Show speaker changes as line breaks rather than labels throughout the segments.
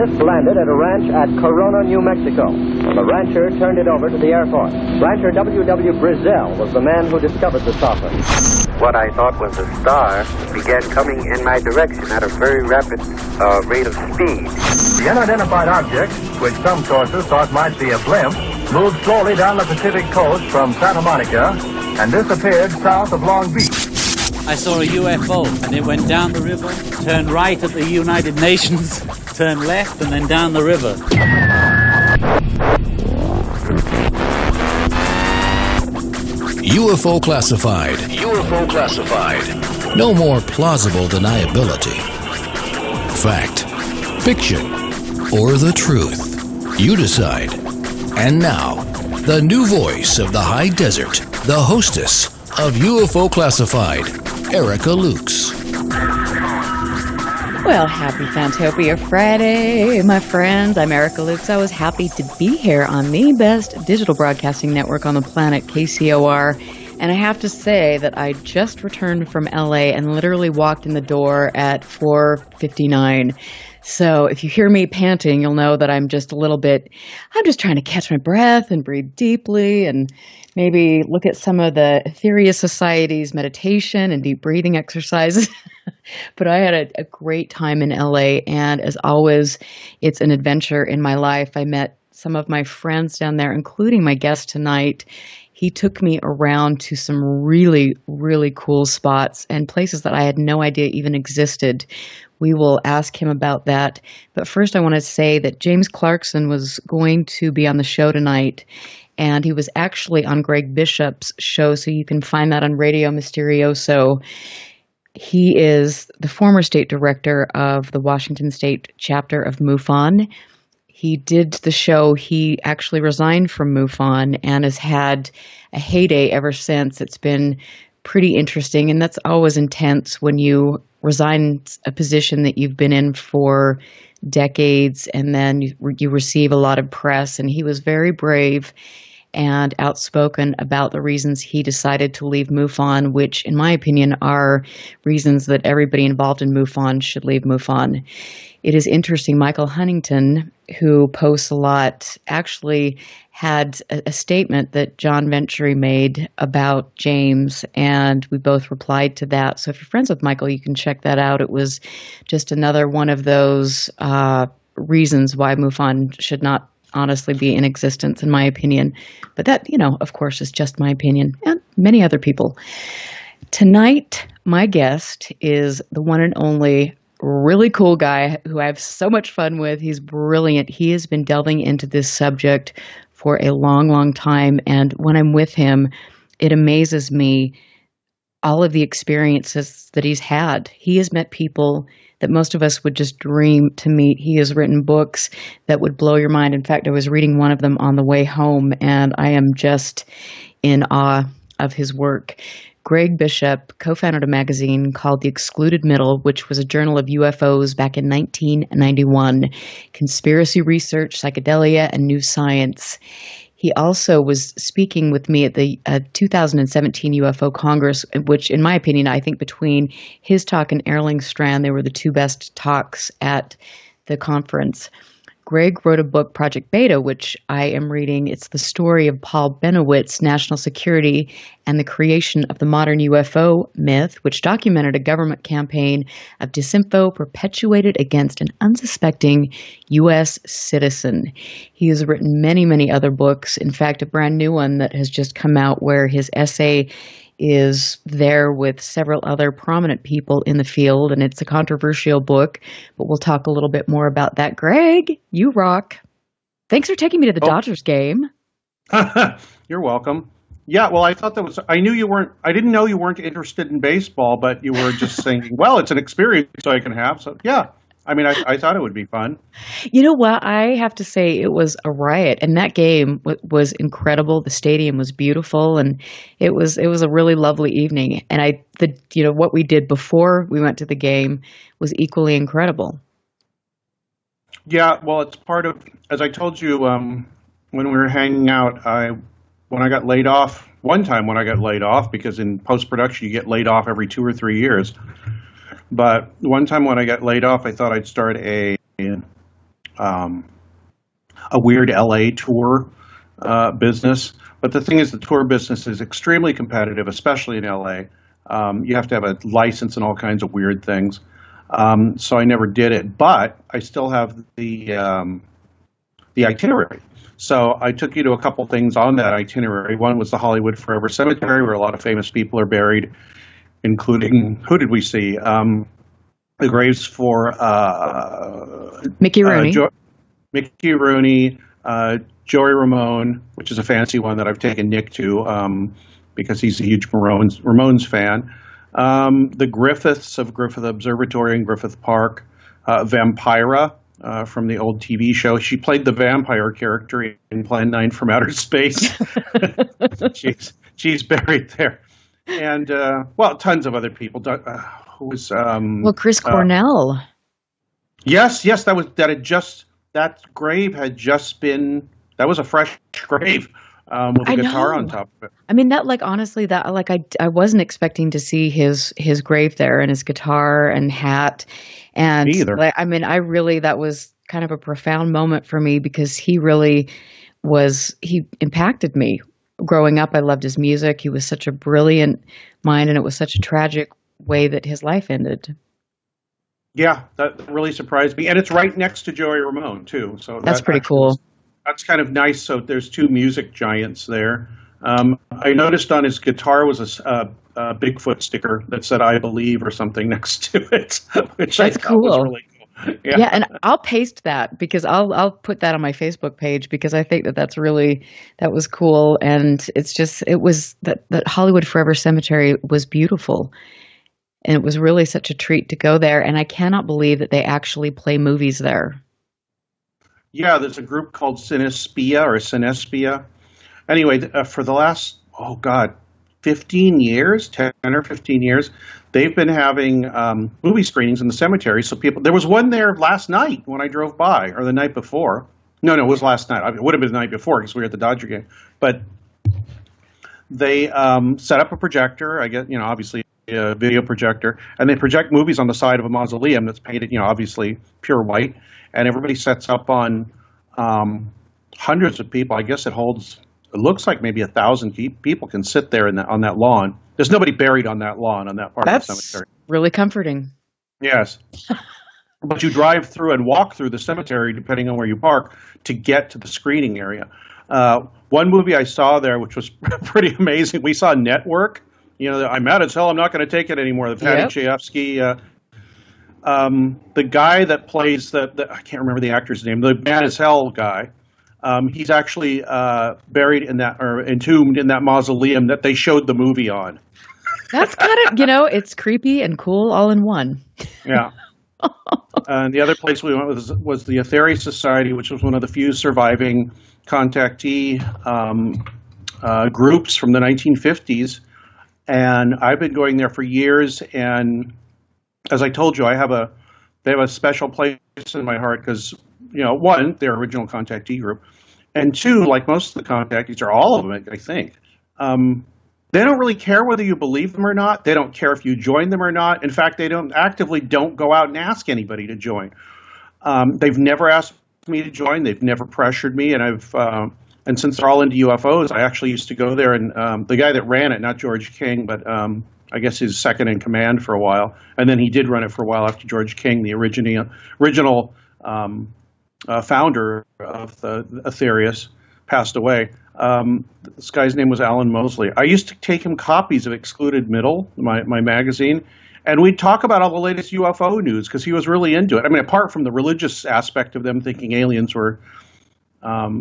This landed at a ranch at Corona, New Mexico. The rancher turned it over to the Air Force. Rancher W.W. Brazell was the man who discovered the saucer.
What I thought was a star began coming in my direction at a very rapid rate of speed.
The unidentified object, which some sources thought might be a blimp, moved slowly down the Pacific coast from Santa Monica and disappeared south of Long Beach.
I saw a UFO, and it went down the river, turned right at the United Nations, turned left, and then down the river.
UFO Classified. UFO Classified. No more plausible deniability. Fact, fiction, or the truth. You decide. And now, the new voice of the high desert, the hostess of UFO Classified, Erica Lukes.
Well, happy Fantopia Friday, my friends. I'm Erica Lukes. I was happy to be here on the best digital broadcasting network on the planet, KCOR. And I have to say that I just returned from LA and literally walked in the door at 4:59. So if you hear me panting, you'll know that I'm just trying to catch my breath and breathe deeply and maybe look at some of the Aetherius Society's meditation and deep breathing exercises. But I had a great time in LA, and as always, it's an adventure in my life. I met some of my friends down there, including my guest tonight. He took me around to some really, really cool spots and places that I had no idea even existed. We will ask him about that. But first, I want to say that James Clarkson was going to be on the show tonight, and he was actually on Greg Bishop's show, so you can find that on Radio Mysterioso. He is the former state director of the Washington State chapter of MUFON. He did the show. He actually resigned from MUFON and has had a heyday ever since. It's been pretty interesting, and that's always intense when you resign a position that you've been in for decades, and then you receive a lot of press. And he was very brave and outspoken about the reasons he decided to leave MUFON, which, in my opinion, are reasons that everybody involved in MUFON should leave MUFON. It is interesting. Michael Huntington, who posts a lot, actually had a statement that John Venturi made about James, and we both replied to that. So if you're friends with Michael, you can check that out. It was just another one of those reasons why MUFON should not honestly be in existence, in my opinion. But that, of course, is just my opinion, and many other people. Tonight, my guest is the one and only really cool guy who I have so much fun with. He's brilliant. He has been delving into this subject for a long, long time. And when I'm with him, it amazes me all of the experiences that he's had. He has met people that most of us would just dream to meet. He has written books that would blow your mind. In fact, I was reading one of them on the way home, and I am just in awe of his work. Greg Bishop co-founded a magazine called The Excluded Middle, which was a journal of UFOs back in 1991, conspiracy research, psychedelia, and new science. He also was speaking with me at the 2017 UFO Congress, which, in my opinion, I think between his talk and Erling Strand, they were the two best talks at the conference. Greg wrote a book, Project Beta, which I am reading. It's the story of Paul Bennewitz, national security, and the creation of the modern UFO myth, which documented a government campaign of disinfo perpetuated against an unsuspecting U.S. citizen. He has written many, many other books. In fact, a brand new one that has just come out where his essay is there with several other prominent people in the field, and it's a controversial book, but we'll talk a little bit more about that. Greg, you rock. Thanks for taking me to the Dodgers game.
You're welcome. Yeah, well, I didn't know you weren't interested in baseball, but you were just thinking, well, it's an experience I can have. So, yeah. I mean, I thought it would be fun.
You know what? I have to say it was a riot, and that game was incredible. The stadium was beautiful, and it was a really lovely evening. And what we did before we went to the game was equally incredible.
Yeah, well, it's part of, as I told you when we were hanging out, when I got laid off, because in post-production you get laid off every 2 or 3 years. But one time when I got laid off, I thought I'd start a a weird LA tour business. But the thing is, the tour business is extremely competitive, especially in LA. You have to have a license and all kinds of weird things. So I never did it, but I still have the itinerary. So I took you to a couple things on that itinerary. One was the Hollywood Forever Cemetery, where a lot of famous people are buried, including, who did we see? The graves for
Mickey Rooney.
Mickey Rooney, Joey Ramone, which is a fancy one that I've taken Nick to because he's a huge Ramones fan. The Griffiths of Griffith Observatory in Griffith Park. Vampira from the old TV show. She played the vampire character in Plan 9 from Outer Space. she's buried there. And, well, tons of other people. Who was...
Chris Cornell.
Yes, that grave had just been... That was a fresh grave. With a guitar on top of it.
I mean, that, like, honestly, that, like, I wasn't expecting to see his grave there and his guitar and hat. And
me either.
Like, I mean, that was kind of a profound moment for me because he impacted me. Growing up, I loved his music. He was such a brilliant mind, and it was such a tragic way that his life ended.
Yeah, that really surprised me. And it's right next to Joey Ramone, too. So
that's pretty cool.
That's kind of nice. So there's two music giants there. I noticed on his guitar was a Bigfoot sticker that said "I believe" or something next to it, which
that's cool.
Was really cool.
Yeah, and I'll paste that because I'll put that on my Facebook page because I think that was cool, and it was that Hollywood Forever Cemetery was beautiful, and it was really such a treat to go there. And I cannot believe that they actually play movies there.
Yeah, there's a group called Cinespia. Anyway, for the last, 15 years, 10 or 15 years, they've been having movie screenings in the cemetery. So there was one there last night when I drove by, or the night before. No, it was last night. It would have been the night before because we were at the Dodger game. But they set up a projector, I guess, obviously a video projector, and they project movies on the side of a mausoleum that's painted, obviously pure white. And everybody sets up on hundreds of people. I guess it looks like maybe 1,000 people can sit there on that lawn. There's nobody buried on that lawn, on that part of the cemetery.
That's really comforting.
Yes. But you drive through and walk through the cemetery, depending on where you park, to get to the screening area. One movie I saw there, which was pretty amazing, we saw Network. I'm mad as hell, I'm not going to take it anymore. The Patty Chayefsky... the guy that plays I can't remember the actor's name, the mad as hell guy, he's actually buried in that, or entombed in that mausoleum that they showed the movie on.
That's kind of, it's creepy and cool all in one.
Yeah. And the other place we went was the Aetheri Society, which was one of the few surviving contactee groups from the 1950s. And I've been going there for years, and as I told you, they have a special place in my heart because, one, they're original contactee group, and two, like most of the contactees, or all of them, I think, they don't really care whether you believe them or not. They don't care if you join them or not. In fact, they don't go out and ask anybody to join. They've never asked me to join. They've never pressured me, and and since they're all into UFOs, I actually used to go there, and the guy that ran it, not George King, but I guess his second in command for a while, and then he did run it for a while after George King, the original founder of the Aetherius, passed away. This guy's name was Alan Mosley. I used to take him copies of Excluded Middle, my magazine, and we'd talk about all the latest UFO news because he was really into it. I mean, apart from the religious aspect of them thinking aliens were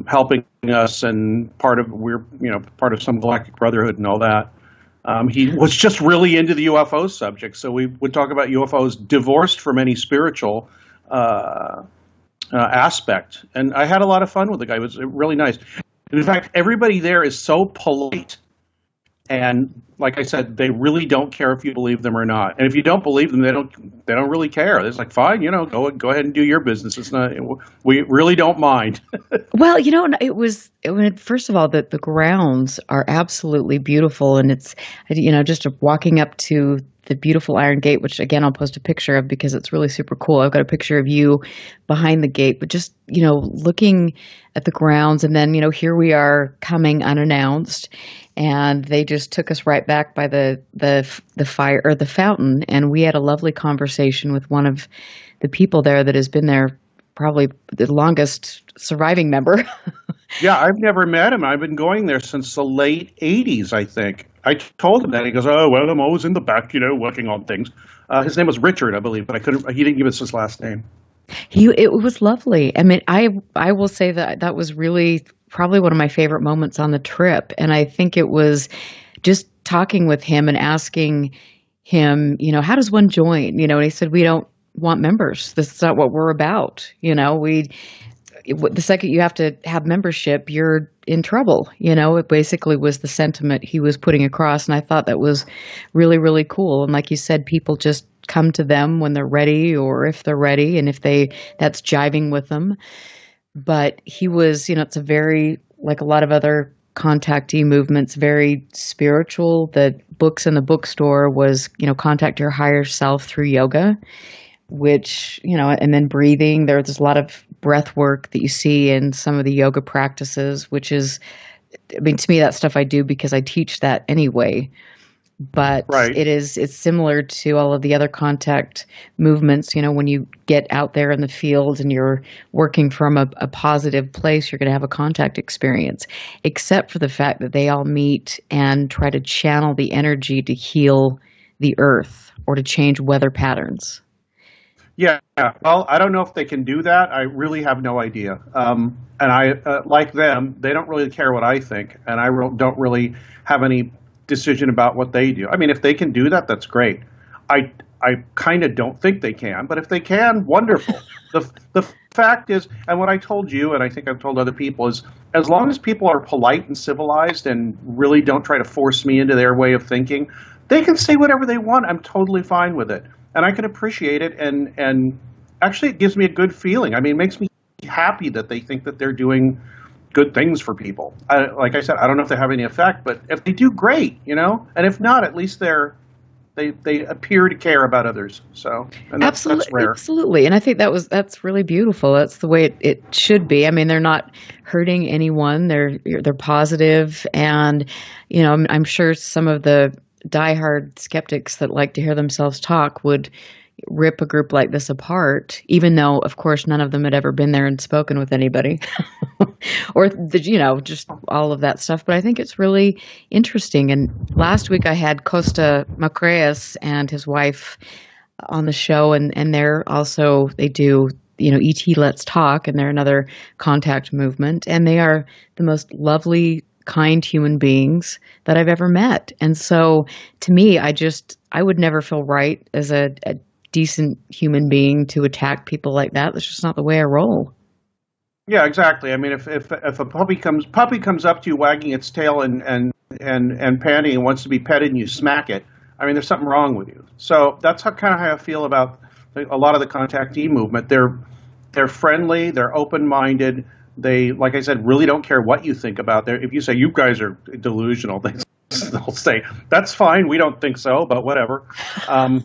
helping us and part of some galactic brotherhood and all that. He was just really into the UFO subject, so we would talk about UFOs divorced from any spiritual aspect. And I had a lot of fun with the guy. It was really nice. And in fact, everybody there is so polite and like I said, they really don't care if you believe them or not. And if you don't believe them, they don't really care. It's like, fine, go ahead and do your business. It's not, we really don't mind.
Well, first of all, the grounds are absolutely beautiful, and it's, just walking up to the beautiful Iron Gate, which again I'll post a picture of because it's really super cool. I've got a picture of you behind the gate, but just looking at the grounds, and then here we are coming unannounced, and they just took us right back by the fire or the fountain, and we had a lovely conversation with one of the people there that has been there probably the longest surviving member.
Yeah, I've never met him. I've been going there since the late 80s, I think. I told him that. He goes, "Oh, well, I'm always in the back, working on things." His name was Richard, I believe, but he didn't give us his last name.
It was lovely. I mean, I will say that was really probably one of my favorite moments on the trip. And I think it was just talking with him and asking him, how does one join? And he said, "We don't want members. This is not what we're about. The second you have to have membership, you're in trouble." It basically was the sentiment he was putting across. And I thought that was really, really cool. And like you said, people just come to them when they're ready, or if they're ready, and if that's jiving with them. But he was, it's a very, like a lot of other contactee movements, very spiritual. The books in the bookstore was, contact your higher self through yoga, which, and then breathing. There's a lot of breath work that you see in some of the yoga practices, which is, to me, that stuff I do because I teach that anyway. But
right.
It's similar to all of the other contact movements. When you get out there in the field and you're working from a positive place, you're going to have a contact experience, except for the fact that they all meet and try to channel the energy to heal the earth or to change weather patterns.
Yeah, well, I don't know if they can do that. I really have no idea. And I, like them, they don't really care what I think, and I don't really have any decision about what they do. I mean, if they can do that, that's great. I kind of don't think they can, but if they can, wonderful. The fact is, and what I told you, and I think I've told other people, is as long as people are polite and civilized and really don't try to force me into their way of thinking, they can say whatever they want. I'm totally fine with it. And I can appreciate it, and actually it gives me a good feeling. I mean, it makes me happy that they think that they're doing good things for people. Like I said, I don't know if they have any effect, but if they do, great, and if not, at least they appear to care about others. So, and that's rare. Absolutely.
And I think that's really beautiful. That's the way it should be. I mean, they're not hurting anyone. They're positive, and I'm sure some of the diehard skeptics that like to hear themselves talk would rip a group like this apart, even though, of course, none of them had ever been there and spoken with anybody or, just all of that stuff. But I think it's really interesting. And last week I had Costa Macreas and his wife on the show, and they do, ET Let's Talk, and they're another contact movement. And they are the most lovely, kind human beings that I've ever met. And so to me, I would never feel right as a decent human being to attack people like that. That's just not the way I roll.
Yeah, exactly. I mean, if a puppy comes up to you wagging its tail and panting and wants to be petted and you smack it, I mean, there's something wrong with you. So that's how I feel about a lot of the contactee movement. They're friendly, they're open-minded. They, like I said, really don't care what you think about there. If you say you guys are delusional, they'll say that's fine. We don't think so, but whatever. I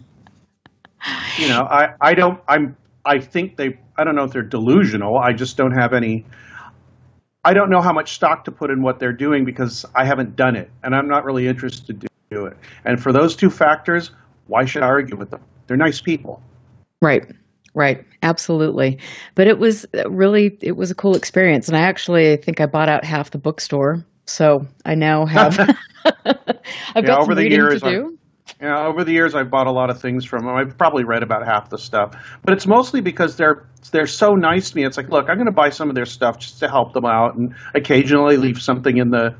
think I don't know if they're delusional. I just don't have any. I don't know how much stock to put in what they're doing because I haven't done it, and I'm not really interested to do it. And for those two factors, why should I argue with them? They're nice people.
Right. Absolutely. But it was a cool experience. And I think I bought out half the bookstore. So I now have, I've got some reading to do.
Over the years, I've bought a lot of things from them. I've probably read about half the stuff. But it's mostly because they're so nice to me. It's like, look, I'm going to buy some of their stuff just to help them out and occasionally leave something in the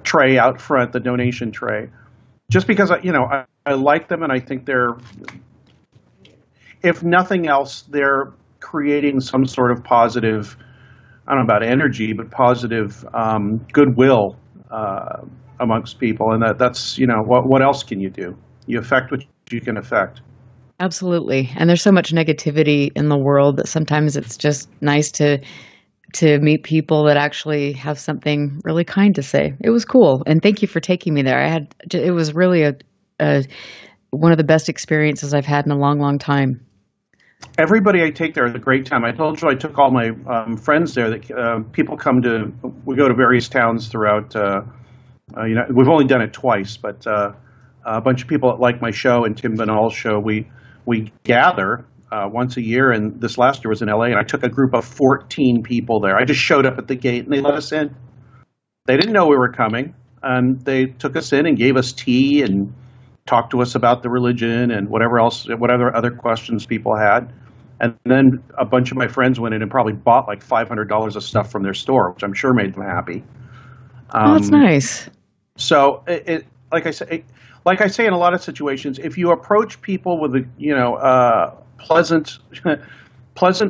tray out front, the donation tray. Just because, I like them and I think they're, if nothing else, they're creating some sort of positive, I don't know about energy, but positive goodwill amongst people, and that's what else can you do? You affect what you can affect.
Absolutely. And there's so much negativity in the world that sometimes it's just nice to meet people that actually have something really kind to say. It was cool. And thank you for taking me there. It was really a one of the best experiences I've had in a long, long time.
Everybody I take there has a great time. I told you I took all my friends there. That people come to. We go to various towns throughout. We've only done it twice, but a bunch of people that like my show and Tim Binnall's show. We gather once a year, and this last year was in LA, and I took a group of 14 people there. I just showed up at the gate, and they let us in. They didn't know we were coming, and they took us in and gave us tea and talked to us about the religion and whatever other questions people had. And then a bunch of my friends went in and probably bought like $500 of stuff from their store, which I'm sure made them happy.
That's nice.
So like I say in a lot of situations, if you approach people with pleasant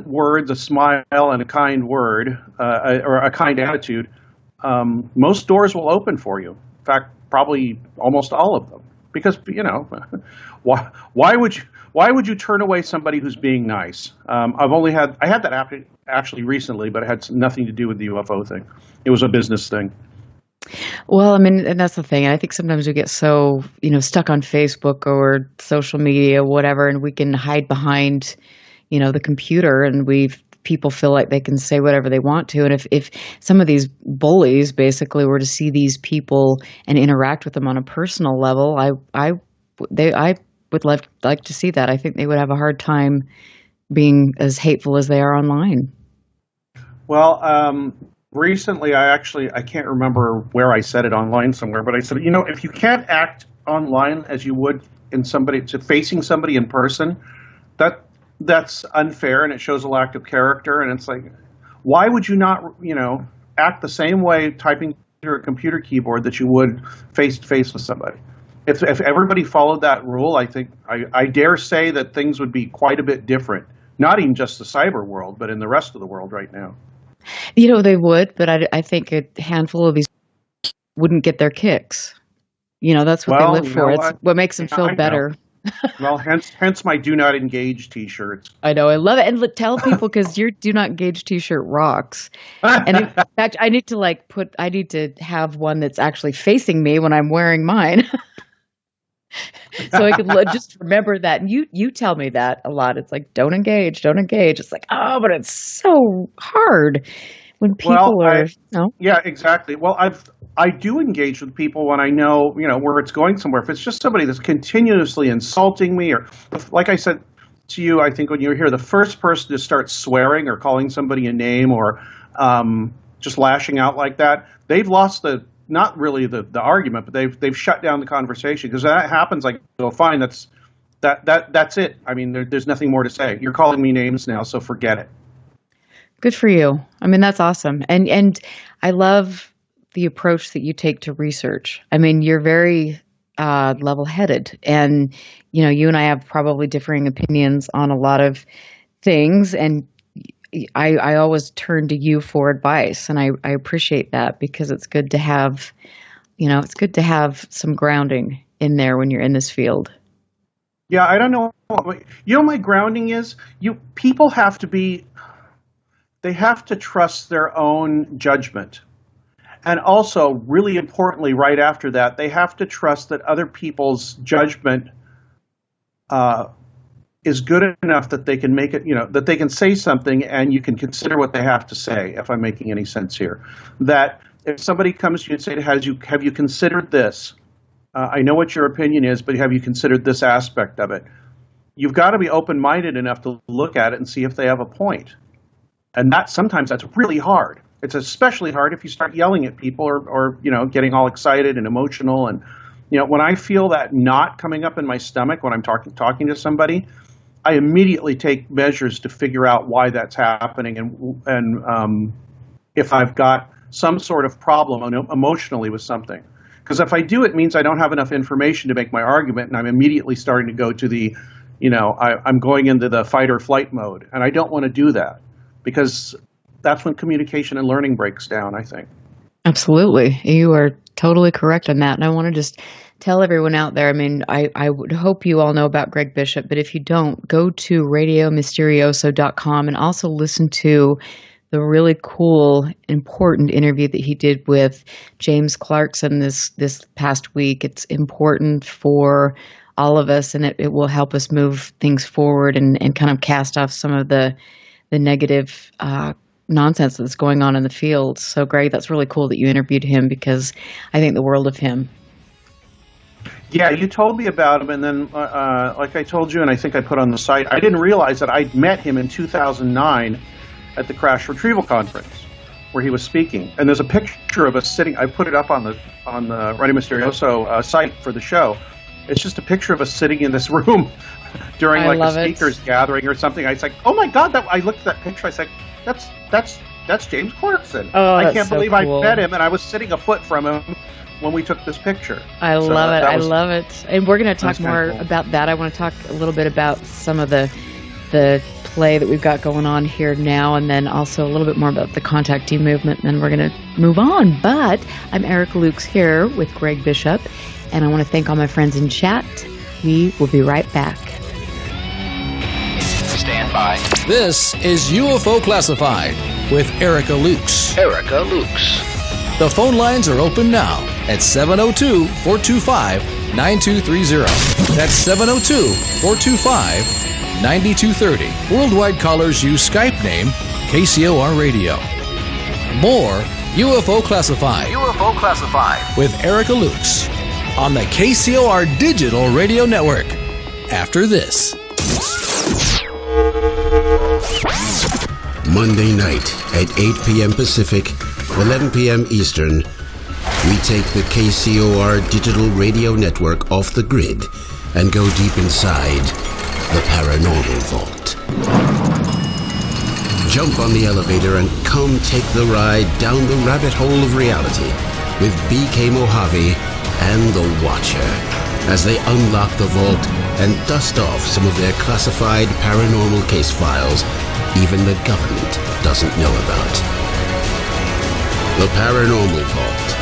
words, a smile, and a kind word, or a kind attitude, most doors will open for you. In fact, probably almost all of them. Because why would you turn away somebody who's being nice? I had that actually recently, but it had nothing to do with the UFO thing. It was a business thing.
Well, I mean, and that's the thing. I think sometimes we get so, stuck on Facebook or social media, whatever, and we can hide behind, the computer, and people feel like they can say whatever they want to. And if some of these bullies basically were to see these people and interact with them on a personal level, I would like to see that. I think they would have a hard time being as hateful as they are online. Well,
recently, I can't remember where I said it online somewhere, but I said, if you can't act online as you would facing somebody in person, that's unfair, and it shows a lack of character. And it's like, why would you not, act the same way typing through a computer keyboard that you would face to face with somebody? If everybody followed that rule, I think I dare say that things would be quite a bit different. Not even just the cyber world, but in the rest of the world right now.
They would, but I think a handful of these wouldn't get their kicks. That's what they live for. It's what makes them feel better.
Well, hence my "Do Not Engage" T-shirts.
I know, I love it, and tell people because your "Do Not Engage" T-shirt rocks. And in fact, I need to have one that's actually facing me when I'm wearing mine, so I can just remember that. And you tell me that a lot. It's like, don't engage. It's like, oh, but it's so hard when people are.
Yeah, exactly. Well, I do engage with people when I know, where it's going somewhere. If it's just somebody that's continuously insulting me, or like I said to you, I think when you were here, the first person to start swearing or calling somebody a name or just lashing out like that, they've lost not really the argument, but they've shut down the conversation. Because that happens, like, fine, that's it. I mean, there's nothing more to say. You're calling me names now, so forget it.
Good for you. I mean, that's awesome. And I love the approach that you take to research. I mean, you're very level-headed, and you and I have probably differing opinions on a lot of things, and I always turn to you for advice, and I appreciate that because it's good to have, it's good to have some grounding in there when you're in this field.
Yeah, I don't know. My grounding is people have to they have to trust their own judgment. And also, really importantly, right after that, they have to trust that other people's judgment is good enough that they can make it, that they can say something and you can consider what they have to say, if I'm making any sense here. That if somebody comes to you and say, have you considered this? I know what your opinion is, but have you considered this aspect of it? You've got to be open-minded enough to look at it and see if they have a point. And sometimes that's really hard. It's especially hard if you start yelling at people or getting all excited and emotional. And, when I feel that knot coming up in my stomach when I'm talking to somebody, I immediately take measures to figure out why that's happening and if I've got some sort of problem emotionally with something. Because if I do, it means I don't have enough information to make my argument, and I'm immediately starting to go to the, I'm going into the fight or flight mode. And I don't want to do that because that's when communication and learning breaks down, I think.
Absolutely. You are totally correct on that. And I want to just tell everyone out there, I mean, I would hope you all know about Greg Bishop, but if you don't, go to RadioMysterioso.com and also listen to the really cool, important interview that he did with James Clarkson this past week. It's important for all of us, and it will help us move things forward and kind of cast off some of the negative nonsense that's going on in the field. So, Greg, that's really cool that you interviewed him, because I think the world of him.
Yeah, you told me about him, and then, like I told you, and I think I put on the site, I didn't realize that I'd met him in 2009 at the Crash Retrieval Conference, where he was speaking. And there's a picture of us sitting. I put it up on the Radio Mysterioso site for the show. It's just a picture of us sitting in this room during like a speakers gathering or something. I was like, oh my God! I looked at that picture. I was like, that's James Clarkson.
Oh,
I can't believe
cool.
I met him, and I was sitting a foot from him when we took this picture.
I love it. I love it. And we're going to talk more about that. I want to talk a little bit about some of the play that we've got going on here now, and then also a little bit more about the contactee movement, and then we're going to move on. But I'm Erica Lukes here with Greg Bishop, and I want to thank all my friends in chat. We will be right back.
Stand by. This is UFO Classified with Erica Lukes. Erica Lukes. The phone lines are open now at 702-425-9230. That's 702-425-9230. Worldwide callers use Skype name KCOR Radio. More UFO Classified. UFO Classified with Erica Lukes on the KCOR Digital Radio Network. After this.
Monday night at 8 p.m. Pacific, 11 p.m. Eastern, we take the KCOR Digital Radio Network off the grid and go deep inside the Paranormal Vault. Jump on the elevator and come take the ride down the rabbit hole of reality with BK Mojave and The Watcher as they unlock the vault and dust off some of their classified paranormal case files even the government doesn't know about. The Paranormal Vault.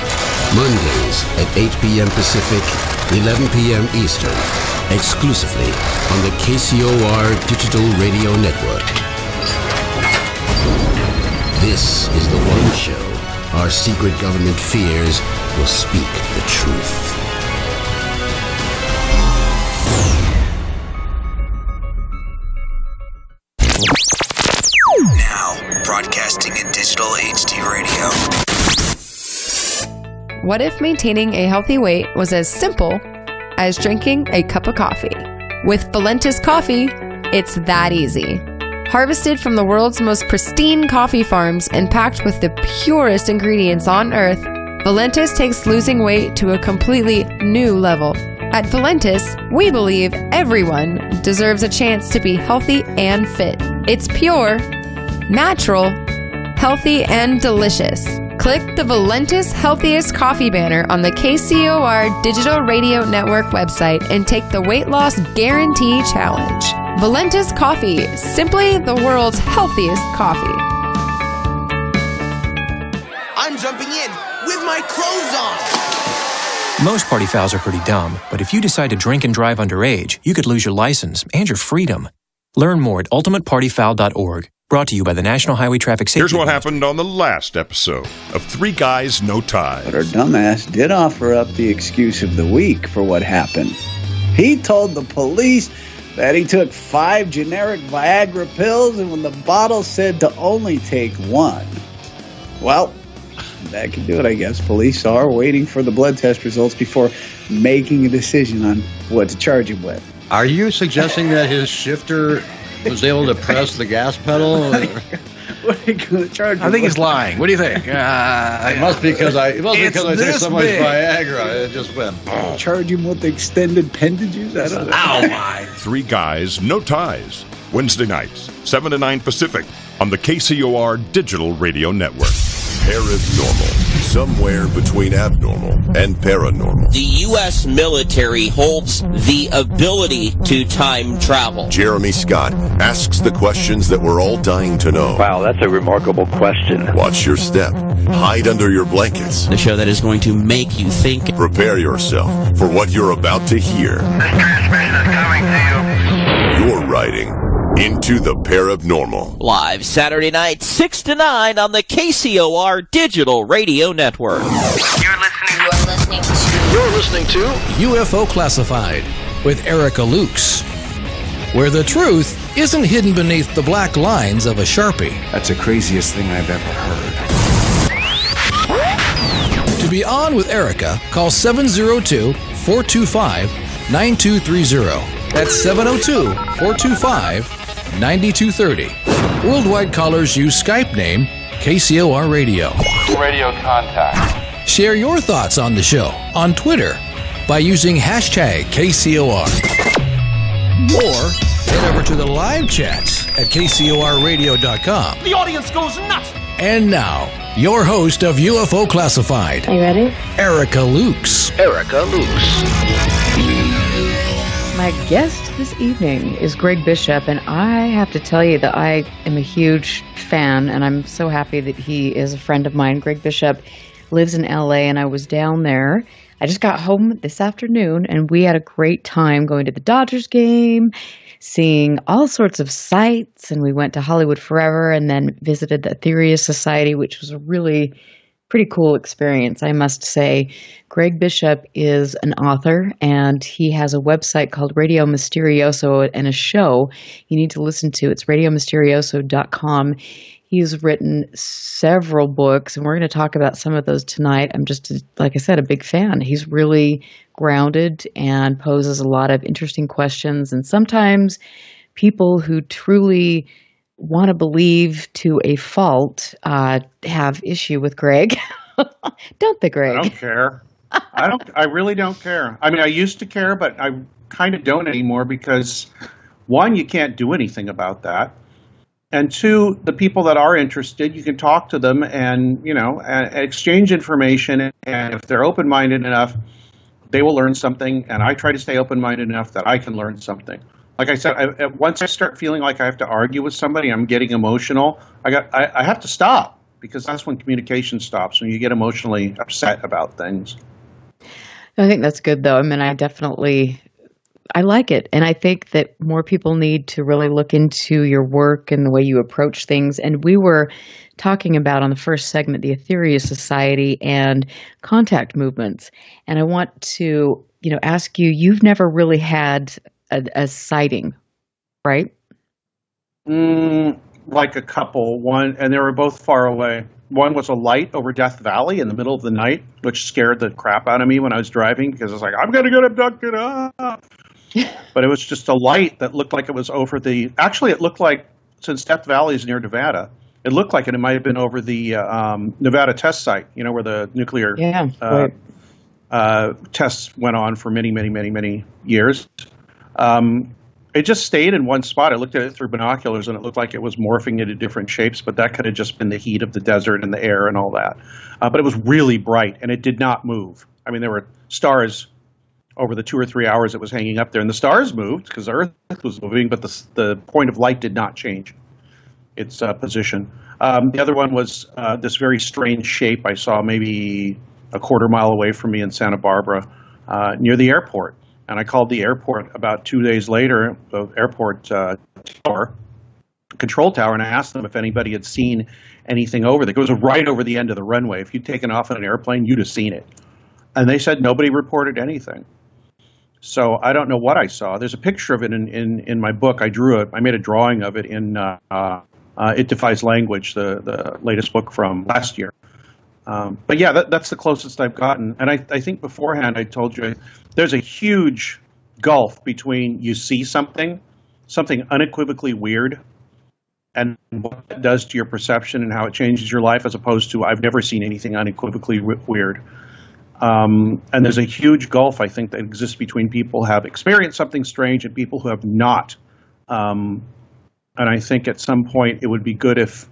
Mondays at 8 p.m. Pacific, 11 p.m. Eastern. Exclusively on the KCOR Digital Radio Network. This is the one show our secret government fears will speak the truth.
Broadcasting in digital HD radio.
What if maintaining a healthy weight was as simple as drinking a cup of coffee? With Valentis Coffee, it's that easy. Harvested from the world's most pristine coffee farms and packed with the purest ingredients on earth, Valentis takes losing weight to a completely new level. At Valentis, we believe everyone deserves a chance to be healthy and fit. It's pure, natural, healthy, and delicious. Click the Valentis Healthiest Coffee banner on the KCOR Digital Radio Network website and take the Weight Loss Guarantee Challenge. Valentis Coffee, simply the world's healthiest coffee.
I'm jumping in with my clothes on.
Most party fouls are pretty dumb, but if you decide to drink and drive underage, you could lose your license and your freedom. Learn more at ultimatepartyfoul.org. Brought to you by the National Highway Traffic Safety.
Here's what happened on the last episode of Three Guys, No Ties.
But our dumbass did offer up the excuse of the week for what happened. He told the police that he took 5 generic Viagra pills, and when the bottle said to only take 1. Well, that can do it, I guess. Police are waiting for the blood test results before making a decision on what to charge him with.
Are you suggesting that his shifter was able to press the gas pedal?
What are you going to charge him?
I think he's lying. What do you think? It must be because I took so much Viagra. It just went.
Charge him with extended appendages? I don't know.
Ow, my.
Three Guys, No Ties. Wednesday nights, 7 to 9 Pacific on the KCOR Digital Radio Network. Paranormal. Somewhere between abnormal and paranormal.
The U.S. military holds the ability to time travel.
Jeremy Scott asks the questions that we're all dying to know.
Wow, that's a remarkable question.
Watch your step. Hide under your blankets.
The show that is going to make you think.
Prepare yourself for what you're about to hear.
This transmission is coming to you.
You're riding into the Paranormal.
Live Saturday night, 6 to 9 on the KCOR Digital Radio Network.
You're listening to UFO Classified with Erica Lukes, where the truth isn't hidden beneath the black lines of a Sharpie.
That's the craziest thing I've ever heard.
To be on with Erica, call 702-425-9230. That's 702-425-9230. Worldwide callers use Skype name KCOR Radio.
Radio contact.
Share your thoughts on the show on Twitter by using hashtag KCOR. Or head over to the live chats at KCORradio.com.
The audience goes nuts.
And now, your host of UFO Classified.
Are you ready?
Erica Lukes.
Erica Lukes.
My guest this evening is Greg Bishop, and I have to tell you that I am a huge fan, and I'm so happy that he is a friend of mine. Greg Bishop lives in LA, and I was down there. I just got home this afternoon, and we had a great time going to the Dodgers game, seeing all sorts of sights, and we went to Hollywood Forever and then visited the Aetherius Society, which was a really pretty cool experience, I must say. Greg Bishop is an author, and he has a website called Radio Mysterioso and a show you need to listen to. It's radiomysterioso.com. He's written several books, and we're going to talk about some of those tonight. I'm just, like I said, a big fan. He's really grounded and poses a lot of interesting questions, and sometimes people who truly want to believe to a fault have issue with Greg. Don't they, Greg?
I don't care. I really don't care. I mean, I used to care, but I kind of don't anymore because, one, you can't do anything about that. And two, the people that are interested, you can talk to them and, exchange information. And if they're open-minded enough, they will learn something. And I try to stay open-minded enough that I can learn something. Like I said, once I start feeling like I have to argue with somebody, I'm getting emotional, I have to stop, because that's when communication stops, when you get emotionally upset about things.
I think that's good, though. I mean, I like it. And I think that more people need to really look into your work and the way you approach things. And we were talking about on the first segment, the Aetherius Society and contact movements. And I want to, ask you, you've never really had a sighting, right?
Like a couple. One, and they were both far away. One was a light over Death Valley in the middle of the night, which scared the crap out of me when I was driving, because I was like, I'm going to get abducted. But it was just a light that looked like it was over actually it looked like, since Death Valley is near Nevada, it looked like it might have been over the Nevada test site, where the nuclear tests went on for many, many, many, many years. It just stayed in one spot. I looked at it through binoculars, and it looked like it was morphing into different shapes, but that could have just been the heat of the desert and the air and all that. But it was really bright, and it did not move. I mean, there were stars over the 2 or 3 hours it was hanging up there, and the stars moved because the Earth was moving, but the point of light did not change its position. The other one was this very strange shape I saw maybe a quarter mile away from me in Santa Barbara near the airport. And I called the airport about 2 days later, the airport control tower, and I asked them if anybody had seen anything over there. It was right over the end of the runway. If you'd taken off in an airplane, you'd have seen it. And they said nobody reported anything. So I don't know what I saw. There's a picture of it in my book. I drew it. I made a drawing of it in It Defies Language, the latest book from last year. But yeah, that's the closest I've gotten. And I think beforehand I told you there's a huge gulf between you see something unequivocally weird, and what it does to your perception and how it changes your life, as opposed to I've never seen anything unequivocally weird. And there's a huge gulf, I think, that exists between people who have experienced something strange and people who have not. And I think at some point it would be good if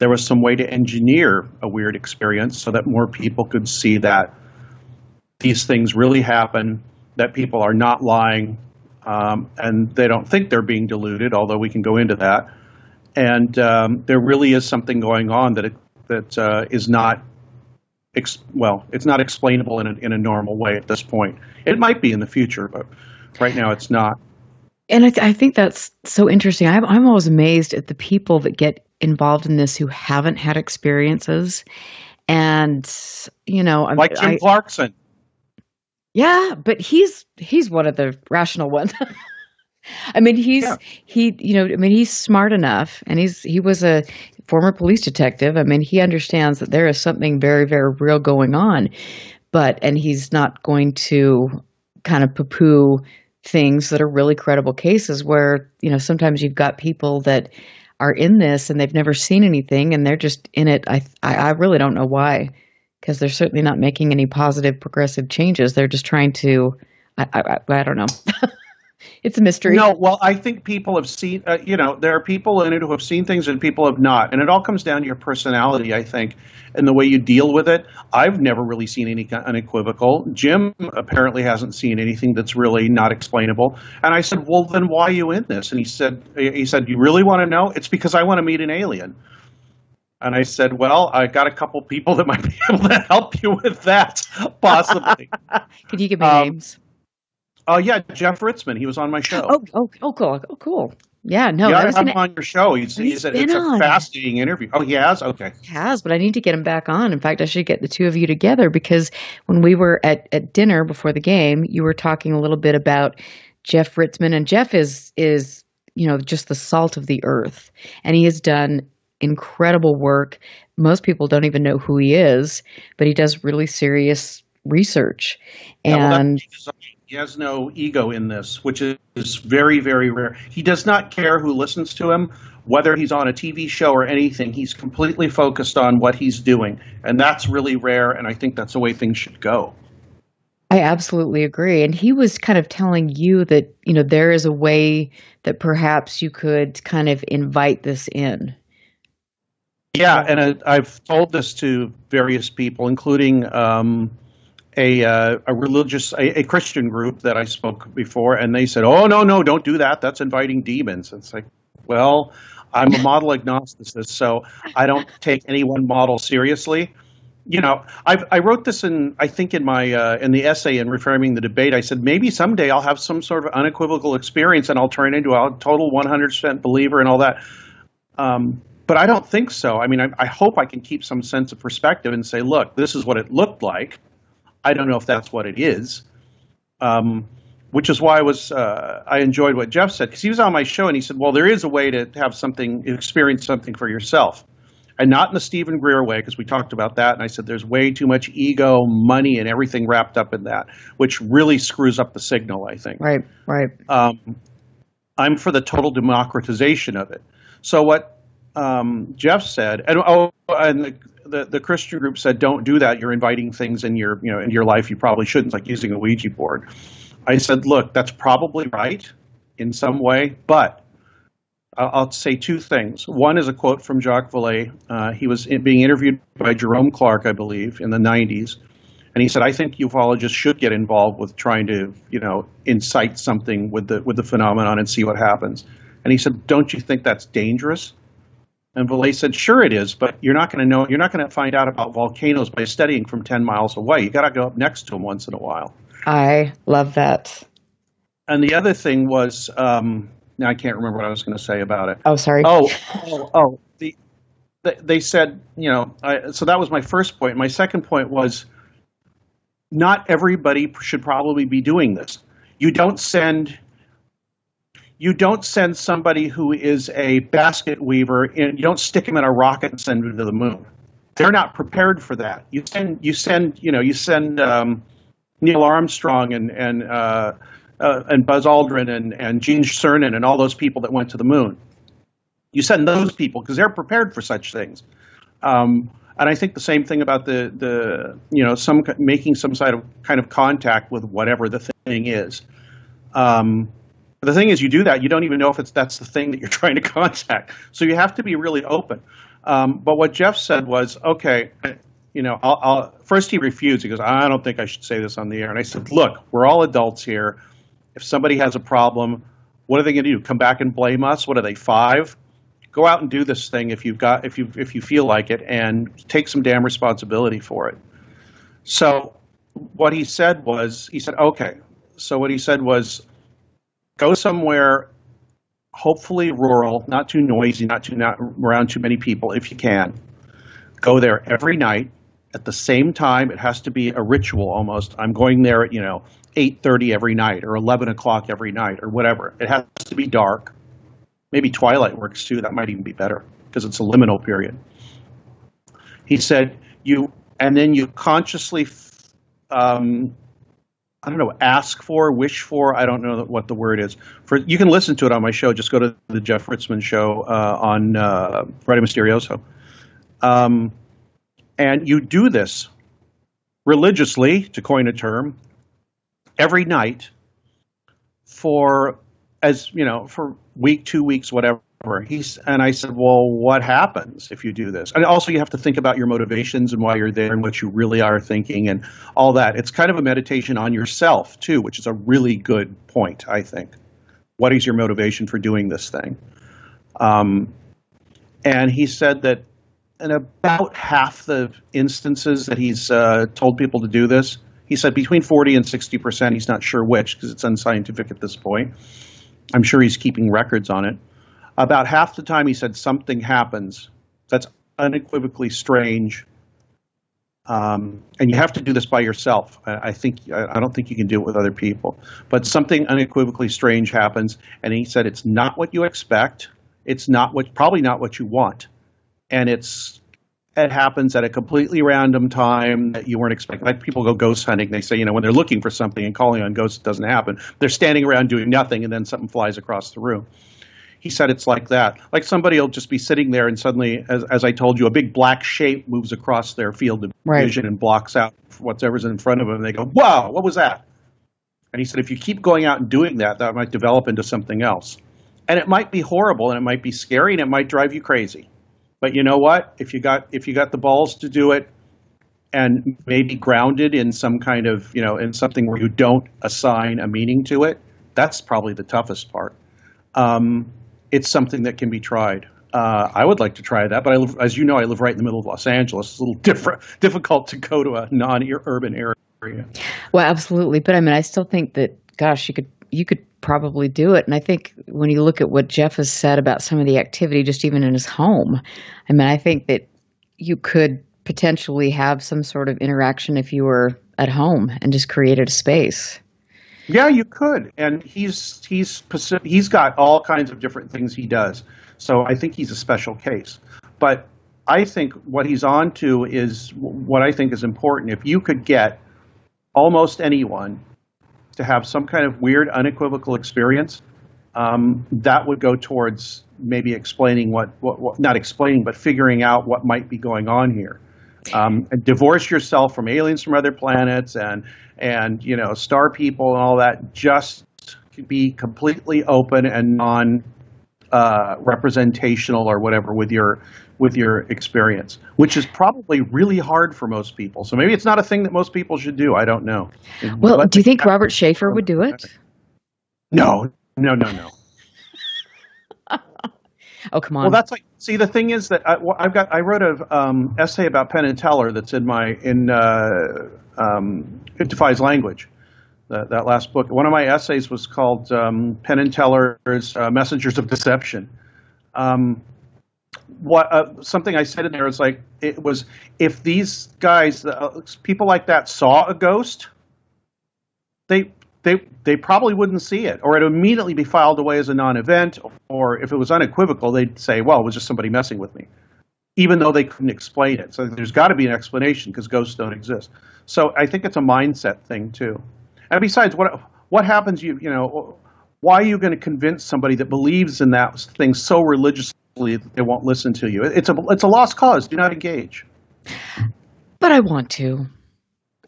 there was some way to engineer a weird experience so that more people could see that these things really happen, that people are not lying, and they don't think they're being deluded, although we can go into that. And there really is something going on that is not, it's not explainable in a normal way at this point. It might be in the future, but right now it's not.
And I think that's so interesting. I'm always amazed at the people that get involved in this who haven't had experiences. And,
like Jim Clarkson.
Yeah, but he's one of the rational ones. I mean, he's smart enough, and he was a former police detective. I mean, he understands that there is something very, very real going on, and he's not going to kind of poo-poo things that are really credible cases where, sometimes you've got people that are in this and they've never seen anything and they're just in it. I really don't know why, because they're certainly not making any positive progressive changes. They're just trying to, I don't know. It's a mystery.
No, well, I think people have seen, there are people in it who have seen things and people have not. And it all comes down to your personality, I think, and the way you deal with it. I've never really seen any unequivocal. Jim apparently hasn't seen anything that's really not explainable. And I said, well, then why are you in this? And he said, you really want to know? It's because I want to meet an alien. And I said, well, I got a couple people that might be able to help you with that, possibly.
Could you give me names?
Oh, yeah, Jeff Ritzmann. He was on my show.
Oh, cool. Yeah, no.
Yeah, I have him on your show. He said it's a fascinating interview. Oh, he has? Okay.
He has, but I need to get him back on. In fact, I should get the two of you together, because when we were at dinner before the game, you were talking a little bit about Jeff Ritzmann. And Jeff is just the salt of the earth. And he has done incredible work. Most people don't even know who he is, but he does really serious research. And
he has no ego in this, which is very, very rare. He does not care who listens to him, whether he's on a TV show or anything. He's completely focused on what he's doing, and that's really rare, and I think that's the way things should go.
I absolutely agree. And he was kind of telling you that, there is a way that perhaps you could kind of invite this in.
Yeah, and I've told this to various people, including a Christian group that I spoke before, and they said, "Oh, no, don't do that. That's inviting demons." It's like, well, I'm a model agnosticist, so I don't take any one model seriously. I wrote this in my in the essay in Reframing the Debate. I said maybe someday I'll have some sort of unequivocal experience and I'll turn into a total 100% believer and all that. But I don't think so. I mean, I hope I can keep some sense of perspective and say, look, this is what it looked like. I don't know if that's what it is, which is why I enjoyed what Jeff said, because he was on my show and he said, well, there is a way to have experience something for yourself, and not in the Stephen Greer way, because we talked about that. And I said, there's way too much ego, money, and everything wrapped up in that, which really screws up the signal, I think.
Right.
I'm for the total democratization of it. So what Jeff said, and the Christian group said, don't do that. You're inviting things in your life you probably shouldn't, like using a Ouija board. I said, look, that's probably right in some way, but I'll say two things. One is a quote from Jacques Vallée. He was being interviewed by Jerome Clark, I believe, in the 90s. And he said, I think ufologists should get involved with trying to, incite something with the phenomenon and see what happens. And he said, don't you think that's dangerous? And Vallée said, sure it is, but you're not going to know. You're not going to find out about volcanoes by studying from 10 miles away. You got to go up next to them once in a while.
I love that.
And the other thing was, now I can't remember what I was going to say about it.
Oh, sorry.
They said, so that was my first point. My second point was, not everybody should probably be doing this. You don't send somebody who is a basket weaver and you don't stick them in a rocket and send them to the moon. They're not prepared for that. You send Neil Armstrong and Buzz Aldrin and Gene Cernan and all those people that went to the moon. You send those people because they're prepared for such things. And I think the same thing about making some kind of contact with whatever the thing is. The thing is, you do that, you don't even know if that's the thing that you're trying to contact. So you have to be really open. But what Jeff said was, okay, I'll first he refused. He goes, I don't think I should say this on the air. And I said, look, we're all adults here. If somebody has a problem, what are they going to do? Come back and blame us? What are they, 5? Go out and do this thing if you feel like it, and take some damn responsibility for it. So what he said was, okay. So what he said was, go somewhere, hopefully rural, not too noisy, not around too many people if you can. Go there every night at the same time. It has to be a ritual almost. I'm going there at 8:30 every night, or 11 o'clock every night, or whatever. It has to be dark. Maybe twilight works too. That might even be better because it's a liminal period. He said and then you consciously, ask for, wish for, I don't know what the word is. You can listen to it on my show. Just go to the Jeff Ritzmann show on Friday Mysterioso. And you do this religiously, to coin a term, every night for week, 2 weeks, whatever. And I said, well, what happens if you do this? And also you have to think about your motivations and why you're there and what you really are thinking and all that. It's kind of a meditation on yourself too, which is a really good point, I think. What is your motivation for doing this thing? And he said that in about half the instances that he's told people to do this, he said between 40 and 60%, he's not sure which because it's unscientific at this point. I'm sure he's keeping records on it. About half the time he said something happens that's unequivocally strange. And you have to do this by yourself. I don't think you can do it with other people. But something unequivocally strange happens, and he said it's not what you expect. It's probably not what you want. And it happens at a completely random time that you weren't expecting. Like people go ghost hunting. They say, when they're looking for something and calling on ghosts, it doesn't happen. They're standing around doing nothing, and then something flies across the room. He said it's like that. Like somebody will just be sitting there, and suddenly, as I told you, a big black shape moves across their field of vision and blocks out whatever's in front of them. And they go, wow, what was that? And he said if you keep going out and doing that, that might develop into something else. And it might be horrible, and it might be scary, and it might drive you crazy. But you know what? If you got the balls to do it, and maybe grounded in some kind of, in something where you don't assign a meaning to it, that's probably the toughest part. It's something that can be tried. I would like to try that, but as you know, I live right in the middle of Los Angeles. It's a little difficult to go to a non-urban area.
Well, absolutely. But I still think that, gosh, you could probably do it. And I think when you look at what Jeff has said about some of the activity, just even in his home, I think that you could potentially have some sort of interaction if you were at home and just created a space.
Yeah, you could. And he's got all kinds of different things he does. So I think he's a special case. But I think what he's on to is what I think is important. If you could get almost anyone to have some kind of weird, unequivocal experience, that would go towards maybe explaining not explaining, but figuring out what might be going on here. And divorce yourself from aliens from other planets and star people and all that. Just be completely open and non representational or whatever with your experience, which is probably really hard for most people. So maybe it's not a thing that most people should do. I don't know.
Well, do you think Robert Schaefer would do it?
No.
Oh, come on.
Well, that's the thing is that I wrote an essay about Penn and Teller that's in It Defies Language, that last book. One of my essays was called Penn and Teller's Messengers of Deception. Something I said in there is if these guys, people like that saw a ghost, they probably wouldn't see it, or it would immediately be filed away as a non-event, or if it was unequivocal, they'd say, well, it was just somebody messing with me, even though they couldn't explain it. So there's got to be an explanation because ghosts don't exist. So I think it's a mindset thing too. And besides, what happens, why are you going to convince somebody that believes in that thing so religiously that they won't listen to you? It's a lost cause. Do not engage.
But I want to.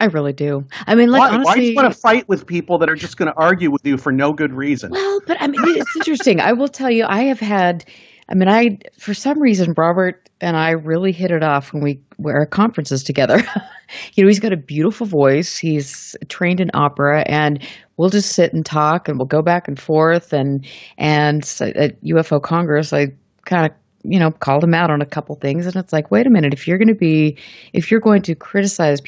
I really do. Honestly,
why do you want to fight with people that are just going to argue with you for no good reason?
Well, but it's interesting. I will tell you, I have had I mean, for some reason, Robert and I really hit it off when we were at conferences together. He's got a beautiful voice. He's trained in opera, and we'll just sit and talk, and we'll go back and forth. And so at UFO Congress, I kind of, called him out on a couple things, and it's like, wait a minute, if you're going to criticize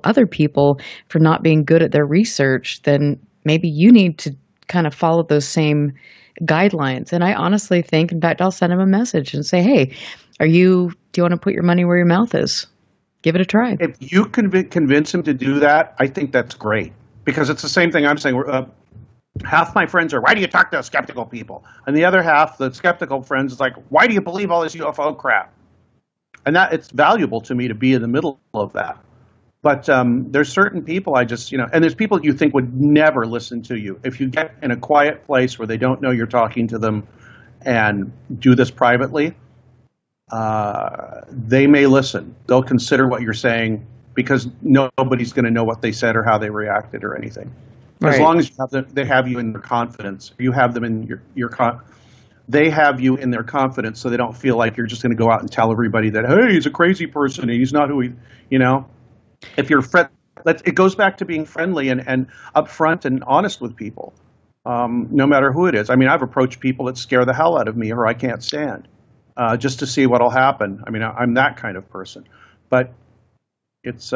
other people for not being good at their research, then maybe you need to kind of follow those same guidelines. And I honestly think, in fact, I'll send him a message and say, hey, do you want to put your money where your mouth is? Give it a try.
If you convince him to do that, I think that's great, because it's the same thing I'm saying. Half my friends are, why do you talk to skeptical people? And the other half, the skeptical friends, is like, why do you believe all this UFO crap? And that it's valuable to me to be in the middle of that. But there's certain people and there's people you think would never listen to you. If you get in a quiet place where they don't know you're talking to them and do this privately, they may listen. They'll consider what you're saying, because nobody's going to know what they said or how they reacted or anything. Right. As long as they have you in their confidence, you have them in they have you in their confidence, so they don't feel like you're just going to go out and tell everybody that, hey, he's a crazy person and he's not who he. If you're it goes back to being friendly and upfront and honest with people, no matter who it is. I mean, I've approached people that scare the hell out of me or I can't stand, just to see what'll happen. I mean, I'm that kind of person. But it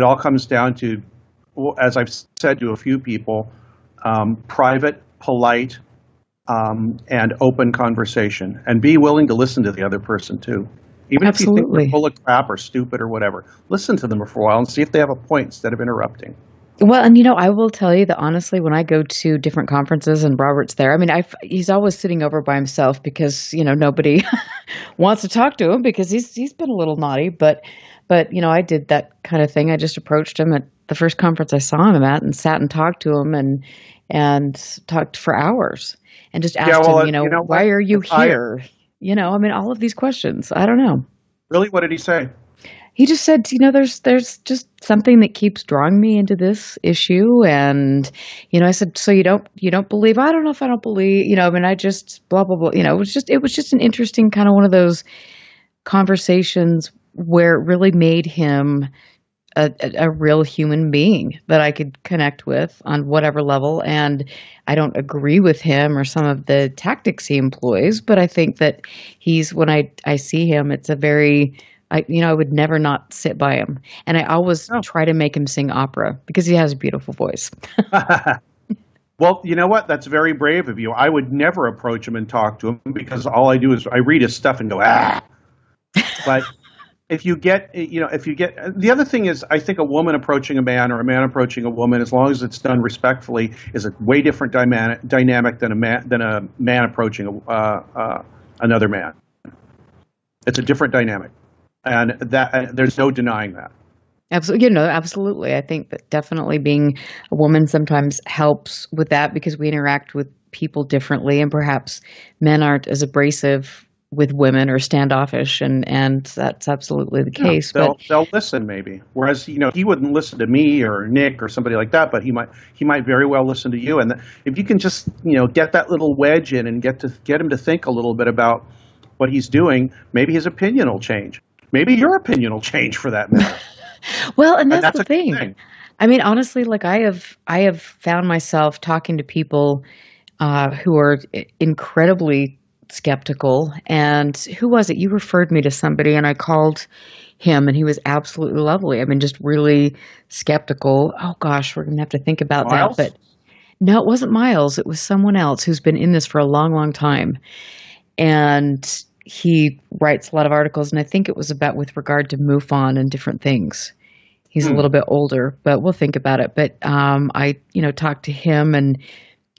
all comes down to, as I've said to a few people, private, polite, and open conversation, and be willing to listen to the other person too. Even
Absolutely.
If you think they're full of crap or stupid or whatever, listen to them for a while and see if they have a point instead of interrupting.
Well, and I will tell you that honestly, when I go to different conferences and Robert's there, I mean, he's always sitting over by himself because, nobody wants to talk to him because he's been a little naughty. But I did that kind of thing. I just approached him at the first conference I saw him at and sat and talked to him and talked for hours and just asked him, why are you here? All of these questions. I don't know.
Really? What did he say?
He just said, there's just something that keeps drawing me into this issue. And, I said, so you don't believe? I don't know if I don't believe, I just blah, blah, blah. It was just an interesting kind of one of those conversations where it really made him a real human being that I could connect with on whatever level. And I don't agree with him or some of the tactics he employs, but I think that when I see him, it's a very, I would never not sit by him. And I always try to make him sing opera because he has a beautiful voice.
Well, you know what? That's very brave of you. I would never approach him and talk to him because all I do is I read his stuff and go, ah. But if you get, the other thing is, I think a woman approaching a man or a man approaching a woman, as long as it's done respectfully, is a way different dynamic than a man approaching another man. It's a different dynamic, and that there's no denying that.
Absolutely, absolutely. I think that definitely being a woman sometimes helps with that because we interact with people differently, and perhaps men aren't as abrasive with women or standoffish, and that's absolutely the case.
They'll listen maybe, whereas he wouldn't listen to me or Nick or somebody like that, but he might very well listen to you. And if you can just get that little wedge in and get him to think a little bit about what he's doing, maybe his opinion will change. Maybe your opinion will change for that matter.
Well, and that's the thing. I mean, honestly, like I have found myself talking to people who are incredibly skeptical. And who was it? You referred me to somebody, and I called him, and he was absolutely lovely. I mean, just really skeptical. Oh gosh, we're gonna have to think about
Miles?
that. But no, it wasn't Miles. It was someone else who's been in this for a long, long time, and he writes a lot of articles. And I think it was with regard to MUFON and different things. He's a little bit older, but we'll think about it. But I talked to him, and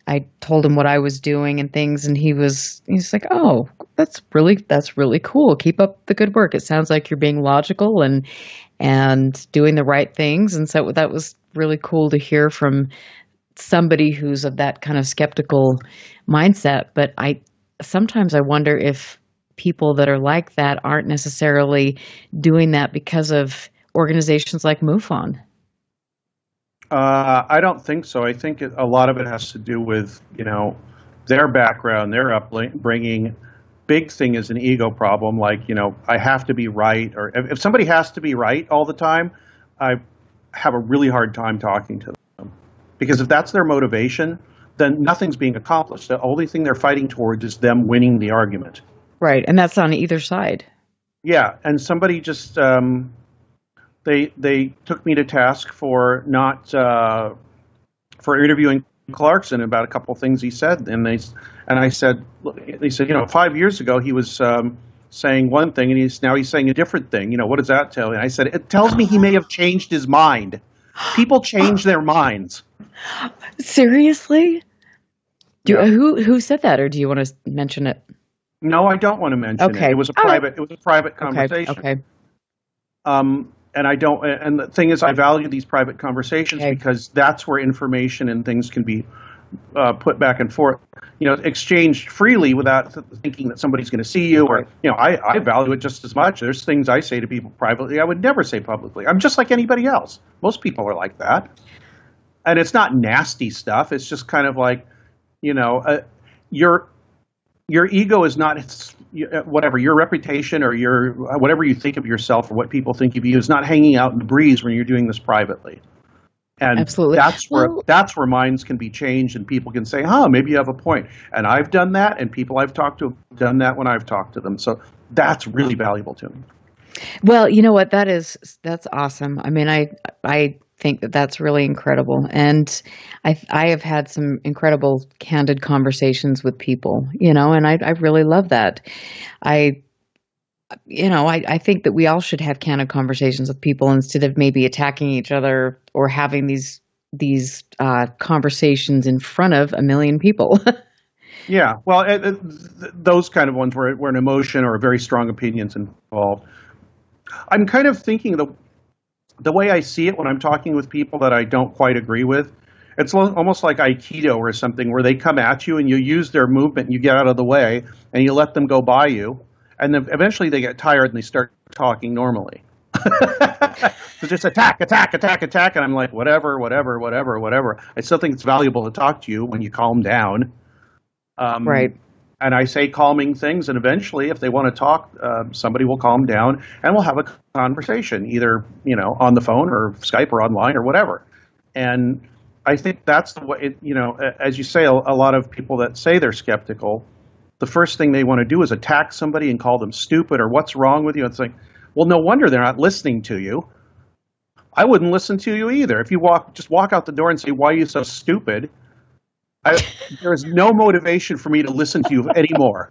I told him what I was doing and things, and he's like, "Oh, that's really cool. Keep up the good work. It sounds like you're being logical and doing the right things." And so that was really cool to hear from somebody who's of that kind of skeptical mindset. But sometimes I wonder if people that are like that aren't necessarily doing that because of organizations like MUFON.
I don't think so. I think a lot of it has to do with, their background, their upbringing, big thing is an ego problem. Like, I have to be right, or if somebody has to be right all the time, I have a really hard time talking to them, because if that's their motivation, then nothing's being accomplished. The only thing they're fighting towards is them winning the argument.
Right, and that's on either side.
Yeah, and somebody just they took me to task for not for interviewing Clarkson about a couple of things he said, and I said, 5 years ago he was saying one thing, and he's saying a different thing. What does that tell you? And I said, it tells me he may have changed his mind. People change their minds.
Seriously? Who said that, or do you want to mention it?
No, I don't want to mention it. It was a private conversation.
Okay.
And I don't. And the thing is, I value these private conversations because that's where information and things can be put back and forth. Exchanged freely without thinking that somebody's going to see you. Or I value it just as much. There's things I say to people privately I would never say publicly. I'm just like anybody else. Most people are like that. And it's not nasty stuff. It's just kind of like, your ego is not whatever your reputation or your whatever you think of yourself or what people think of you is not hanging out in the breeze when you're doing this privately. And
absolutely,
that's where minds can be changed, and people can say, maybe you have a point. And I've done that, and people I've talked to have done that when I've talked to them. So that's really valuable to me.
Well, you know what? That's awesome. I mean, I think that's really incredible. And I have had some incredible candid conversations with people, and I really love that. I think that we all should have candid conversations with people instead of maybe attacking each other or having these conversations in front of a million people.
Yeah, well, those kind of ones where an emotion or a very strong opinion's involved. I'm kind of thinking the way I see it when I'm talking with people that I don't quite agree with, it's almost like Aikido or something, where they come at you and you use their movement and you get out of the way and you let them go by you. And then eventually they get tired and they start talking normally. So just attack. And I'm like, whatever. I still think it's valuable to talk to you when you calm down.
Right.
And I say calming things, and eventually, if they want to talk, somebody will calm down, and we'll have a conversation, either on the phone or Skype or online or whatever. And I think that's the way. As you say, a lot of people that say they're skeptical, the first thing they want to do is attack somebody and call them stupid or what's wrong with you. It's like, well, no wonder they're not listening to you. I wouldn't listen to you either. If you just walk out the door and say, "Why are you so stupid?" There's no motivation for me to listen to you anymore.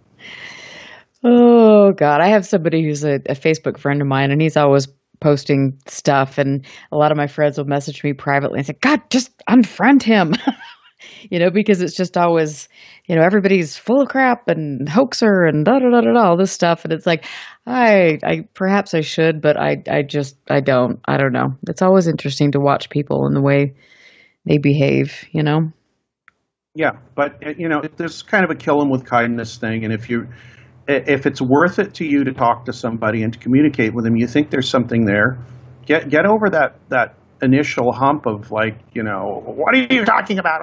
Oh, God. I have somebody who's a Facebook friend of mine, and he's always posting stuff. And a lot of my friends will message me privately and say, God, just unfriend him. Because it's just always, everybody's full of crap and hoaxer and all this stuff. And it's like, perhaps I should, but I don't. I don't know. It's always interesting to watch people and the way they behave,
Yeah, but there's kind of a kill 'em with kindness thing, and if it's worth it to you to talk to somebody and to communicate with them, you think there's something there, get over that initial hump of like, what are you talking about?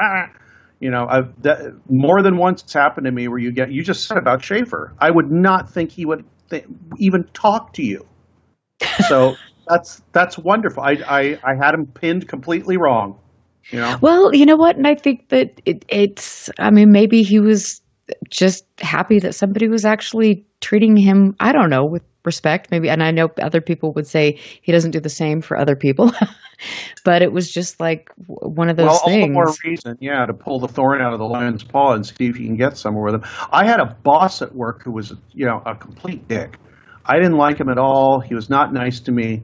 More than once it's happened to me where you just said about Schaefer. I would not think he would even talk to you. So that's wonderful. I had him pinned completely wrong.
Well, you know what? And I think that maybe he was just happy that somebody was actually treating him, I don't know, with respect, maybe. And I know other people would say he doesn't do the same for other people. But it was just like one of those things.
All the more reason, to pull the thorn out of the lion's paw and see if you can get somewhere with him. I had a boss at work who was, a complete dick. I didn't like him at all. He was not nice to me.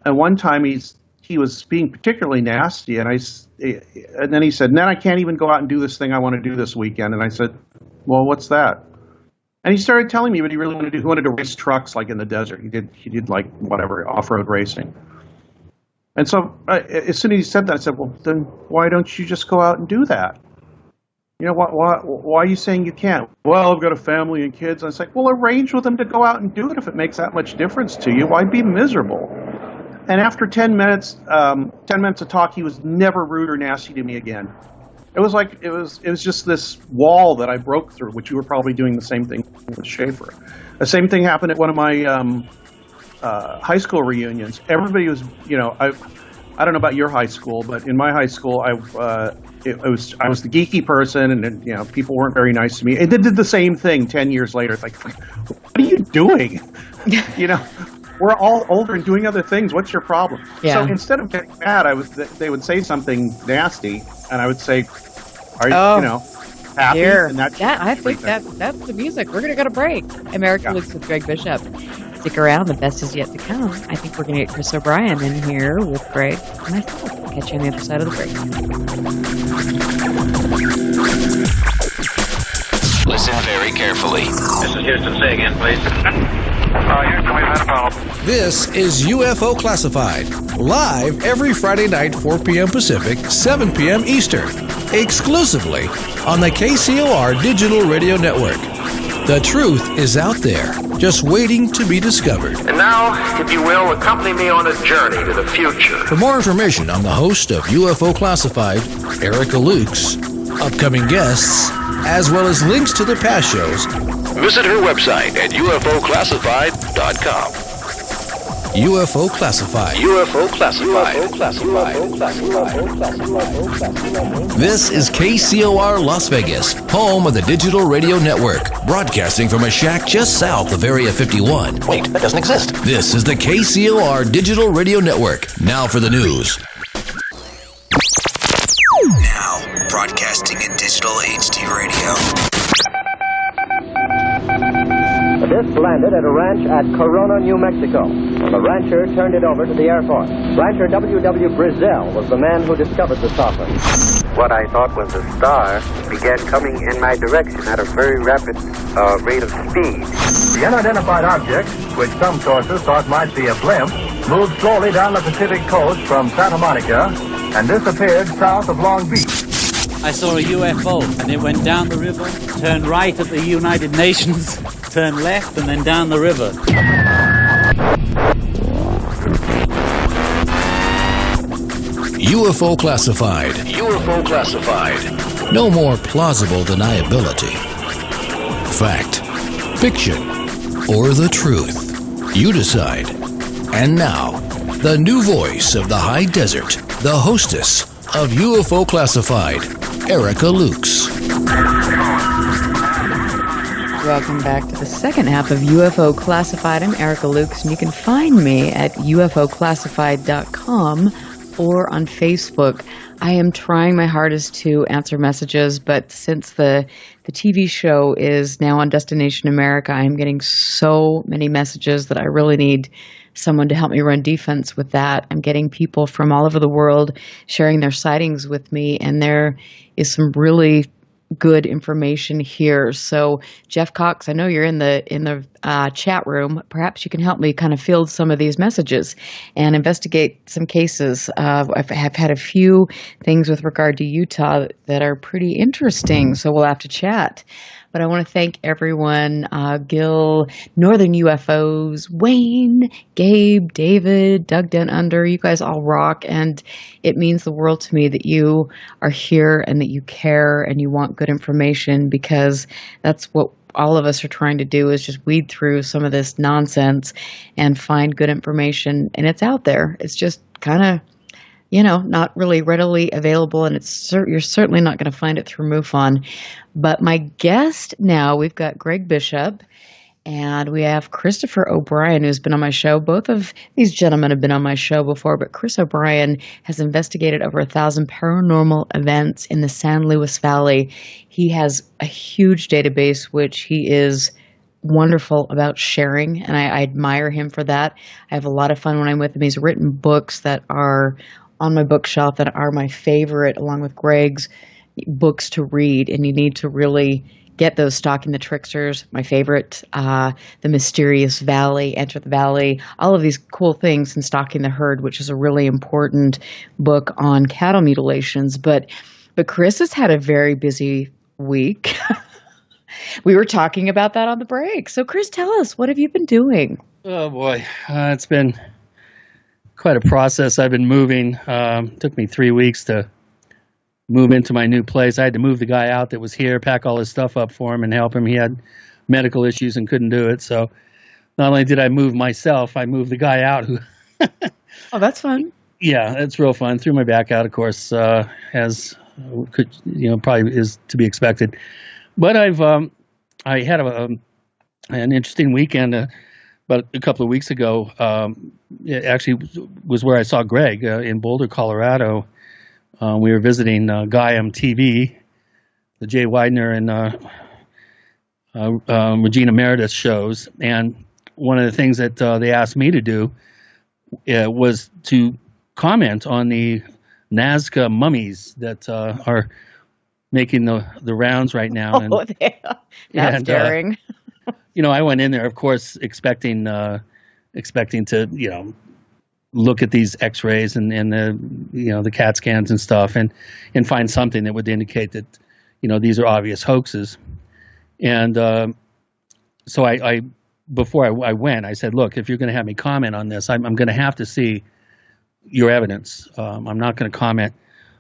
And one time he was being particularly nasty, and then he said, "Then I can't even go out and do this thing I want to do this weekend." And I said, "Well, what's that?" And he started telling me what he really wanted to do. He wanted to race trucks, like in the desert. He did like whatever off-road racing. And so as soon as he said that, I said, "Well, then why don't you just go out and do that? Why are you saying you can't?" "Well, I've got a family and kids." And I was like, "Well, arrange with them to go out and do it if it makes that much difference to you. Why be miserable?" And after 10 minutes of talk, he was never rude or nasty to me again. It was just this wall that I broke through, which you were probably doing the same thing with Schaefer. The same thing happened at one of my high school reunions. Everybody was, I don't know about your high school, but in my high school, I was the geeky person, and people weren't very nice to me. And they did the same thing 10 years later. It's like, what are you doing? We're all older and doing other things. What's your problem?
Yeah.
So instead of getting mad, they would say something nasty, and I would say, "Are you, happy?"
Here.
And
I think that's the music. We're gonna go to break. America Lives with Greg Bishop. Stick around. The best is yet to come. I think we're gonna get Chris O'Brien in here with Greg and myself. Catch you on the other side of the break.
Listen very carefully.
This is Houston. Say again, please. Houston, we've had a problem.
This is UFO Classified, live every Friday night, 4 p.m. Pacific, 7 p.m. Eastern, exclusively on the KCOR Digital Radio Network. The truth is out there, just waiting to be discovered.
And now, if you will, accompany me on a journey to the future.
For more information on the host of UFO Classified, Erica Lukes, upcoming guests, as well as links to the past shows,
visit her website at UFOclassified.com.
UFO Classified.
UFO Classified. UFO
Classified. This is KCOR Las Vegas, home of the Digital Radio Network, broadcasting from a shack just south of Area 51. Wait, that doesn't exist. This is the KCOR Digital Radio Network. Now for the news.
Now, broadcasting in digital HD radio.
The disc landed at a ranch at Corona, New Mexico. The rancher turned it over to the Air Force. Rancher W.W. Brazell was the man who discovered the saucer.
What I thought was a star began coming in my direction at a very rapid rate of speed.
The unidentified object, which some sources thought might be a blimp, moved slowly down the Pacific coast from Santa Monica and disappeared south of Long Beach.
I saw a UFO, and it went down the river, turned right at the United Nations, turned left, and then down the river.
UFO Classified.
UFO Classified.
No more plausible deniability. Fact, fiction, or the truth. You decide. And now, the new voice of the high desert, the hostess of UFO Classified, Erica Lukes.
Welcome back to the second half of UFO Classified. I'm Erica Lukes, and you can find me at UFOclassified.com or on Facebook. I am trying my hardest to answer messages, but since the TV show is now on Destination America, I'm getting so many messages that I really need someone to help me run defense with that. I'm getting people from all over the world sharing their sightings with me, and there is some really good information here. So Jeff Cox, I know you're in the chat room. Perhaps you can help me kind of field some of these messages and investigate some cases. I have had a few things with regard to Utah that are pretty interesting, so we'll have to chat. But I want to thank everyone, Gil, Northern UFOs, Wayne, Gabe, David, Doug Dent Under. You guys all rock, and it means the world to me that you are here and that you care and you want good information, because that's what all of us are trying to do, is just weed through some of this nonsense and find good information. And it's out there. It's just kind of, not really readily available, and you're certainly not going to find it through MUFON. But my guest now, we've got Greg Bishop, and we have Christopher O'Brien, who's been on my show. Both of these gentlemen have been on my show before, but Chris O'Brien has investigated over 1,000 paranormal events in the San Luis Valley. He has a huge database, which he is wonderful about sharing, and I admire him for that. I have a lot of fun when I'm with him. He's written books that are on my bookshelf that are my favorite, along with Greg's books to read, and you need to really get those. Stalking the Tricksters, my favorite, The Mysterious Valley, Enter the Valley, all of these cool things, and Stalking the Herd, which is a really important book on cattle mutilations. But Chris has had a very busy week. We were talking about that on the break. So Chris, tell us, what have you been doing?
Oh boy, it's been quite a process. I've been moving. Took me 3 weeks to move into my new place. I had to move the guy out that was here, pack all his stuff up for him and help him. He had medical issues and couldn't do it. So not only did I move myself, I moved the guy out who...
Oh, that's fun.
Yeah, it's real fun. Threw my back out, of course, probably is to be expected. But I had an interesting weekend about a couple of weeks ago. It actually was where I saw Greg in Boulder, Colorado. We were visiting Gaiam TV, the Jay Widener and Regina Meredith shows. And one of the things that they asked me to do was to comment on the Nazca mummies that are making the rounds right now. And,
that's daring.
I went in there, of course, expecting to, look at these X-rays and the CAT scans and stuff, and find something that would indicate that, these are obvious hoaxes. And so I before I went, I said, look, if you're going to have me comment on this, I'm going to have to see your evidence. I'm not going to comment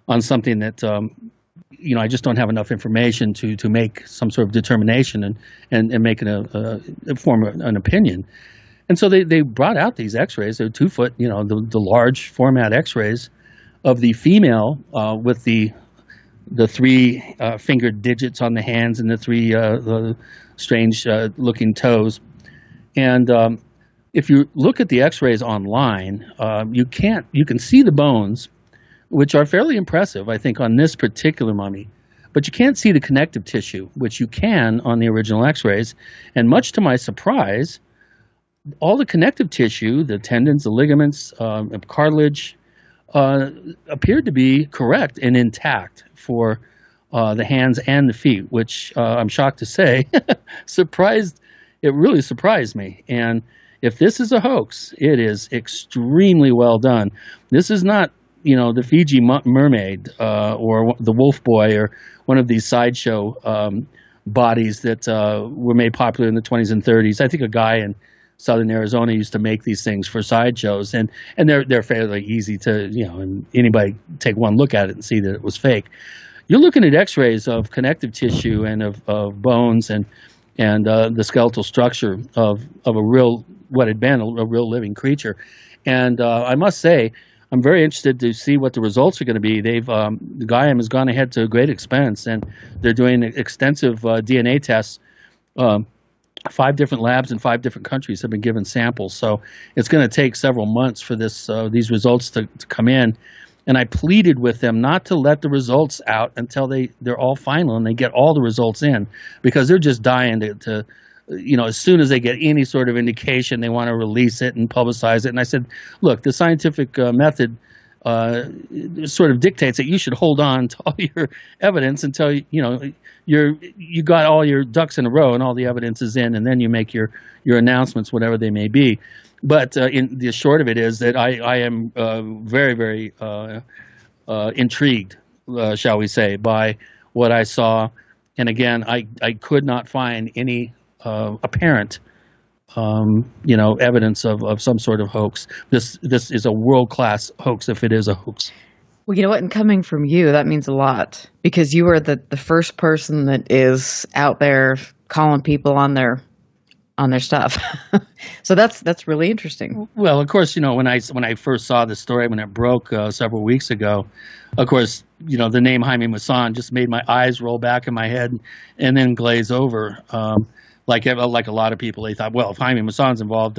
on something that, I just don't have enough information to make some sort of determination and make form an opinion. And so they brought out these X-rays. They're 2 foot, the large format X-rays of the female with the 3 fingered digits on the hands and the 3 the strange looking toes. And if you look at the X-rays online, you can see the bones, which are fairly impressive, I think, on this particular mummy. But you can't see the connective tissue, which you can on the original X-rays. And much to my surprise, all the connective tissue, the tendons, the ligaments, cartilage, appeared to be correct and intact for the hands and the feet, which I'm shocked to say it really surprised me. And if this is a hoax, it is extremely well done. This is not, the Fiji mermaid or the wolf boy or one of these sideshow bodies that were made popular in the 20s and 30s. I think a guy in Southern Arizona used to make these things for sideshows, and they're fairly easy to, and anybody take one look at it and see that it was fake. You're looking at X-rays of connective tissue and of bones and the skeletal structure of what had been a real living creature. And I must say, I'm very interested to see what the results are going to be. Gaiam has gone ahead to a great expense, and they're doing extensive DNA tests. 5 different labs in 5 different countries have been given samples. So it's going to take several months for these results to come in. And I pleaded with them not to let the results out until they're all final and they get all the results in, because they're just dying to as soon as they get any sort of indication, they want to release it and publicize it. And I said, look, the scientific method sort of dictates that you should hold on to all your evidence until you got all your ducks in a row and all the evidence is in, and then you make your announcements, whatever they may be. But in the short of it is that I am very, very intrigued, shall we say, by what I saw. And again, I could not find any apparent evidence of some sort of hoax. This is a world-class hoax if it is a hoax.
Well, you know what? And coming from you, that means a lot, because you are the first person that is out there calling people on their stuff. So that's really interesting.
Well, of course, when I first saw the story, when it broke several weeks ago, of course, the name Jaime Maussan just made my eyes roll back in my head and then glaze over. Like a lot of people, they thought, well, if Jaime Maussan's involved,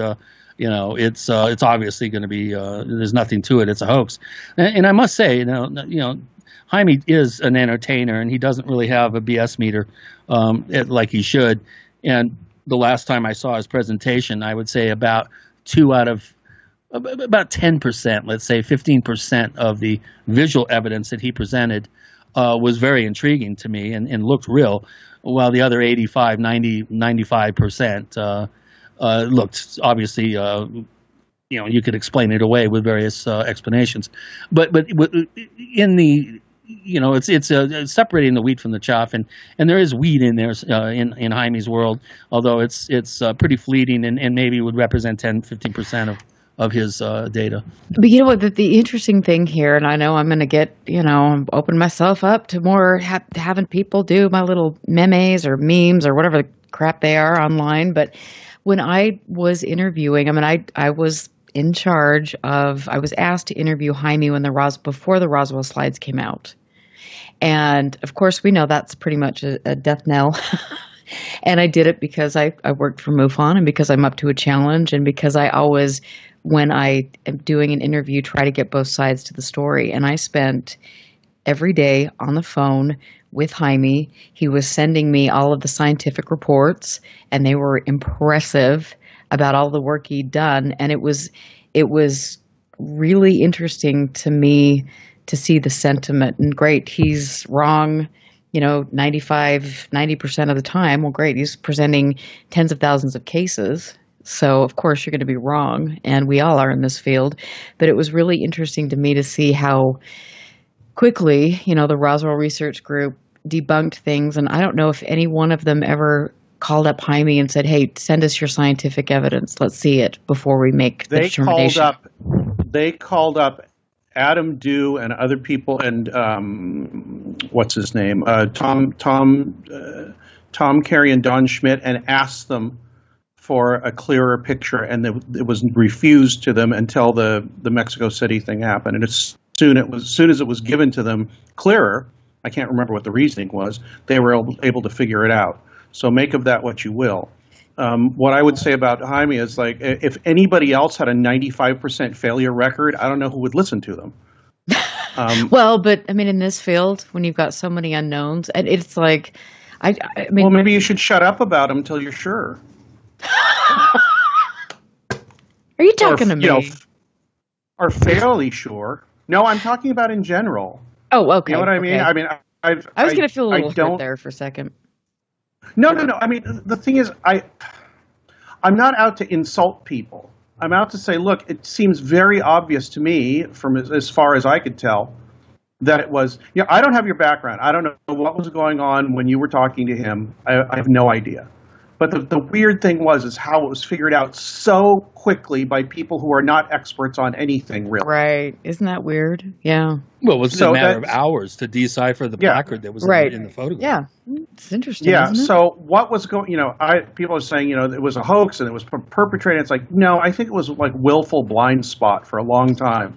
it's obviously going to be, there's nothing to it. It's a hoax. And I must say, Jaime is an entertainer, and he doesn't really have a BS meter like he should. And the last time I saw his presentation, I would say about 10%, let's say 15% of the visual evidence that he presented was very intriguing to me and looked real, while the other 85, 90, 95% looked obviously, you could explain it away with various explanations. But in the, it's separating the wheat from the chaff, and there is wheat in there in Jaime's world, although it's pretty fleeting and maybe would represent 10, 15% of his data.
But you know what? The interesting thing here, and I know I'm going to get, open myself up to more having people do my little memes or memes or whatever the crap they are online. But when I was interviewing, I was in charge of, I was asked to interview Jaime before the Roswell slides came out. And of course, we know that's pretty much a death knell. And I did it because I worked for MUFON and because I'm up to a challenge and because I always, when I am doing an interview, try to get both sides to the story. And I spent every day on the phone with Jaime. He was sending me all of the scientific reports, and they were impressive about all the work he'd done. And it was really interesting to me to see the sentiment. And great, he's wrong, 90% of the time. Well, great, he's presenting tens of thousands of cases. So, of course, you're going to be wrong, and we all are in this field. But it was really interesting to me to see how quickly, the Roswell Research Group debunked things. And I don't know if any one of them ever called up Jaime and said, hey, send us your scientific evidence. Let's see it before we make the determination.
They called up Adam Dew and other people, and what's his name? Tom Carey and Don Schmidt, and asked them for a clearer picture, and it was refused to them until the Mexico City thing happened. And as soon as it was given to them clearer, I can't remember what the reasoning was, they were able to figure it out. So make of that what you will. What I would say about Jaime is, like, if anybody else had a 95% failure record, I don't know who would listen to them.
Well, but in this field, when you've got so many unknowns, and it's like,
well, maybe you should shut up about them until you're sure.
Are you talking to me?
Or fairly sure. No, I'm talking about in general.
Oh, okay.
You know what I mean?
Okay. I was going to feel a little hurt there for a second.
No. The thing is, I'm not out to insult people. I'm out to say, look, it seems very obvious to me, from as far as I could tell, that it was. I don't have your background. I don't know what was going on when you were talking to him. I have no idea. But the weird thing is how it was figured out so quickly by people who are not experts on anything, really.
Right. Isn't that weird? Yeah.
Well, it was a matter of hours to decipher the placard that was in the photograph.
Yeah. It's interesting.
Yeah.
Isn't it?
So what was going, people are saying, it was a hoax and it was perpetrated. It's like, no, I think it was like willful blind spot for a long time.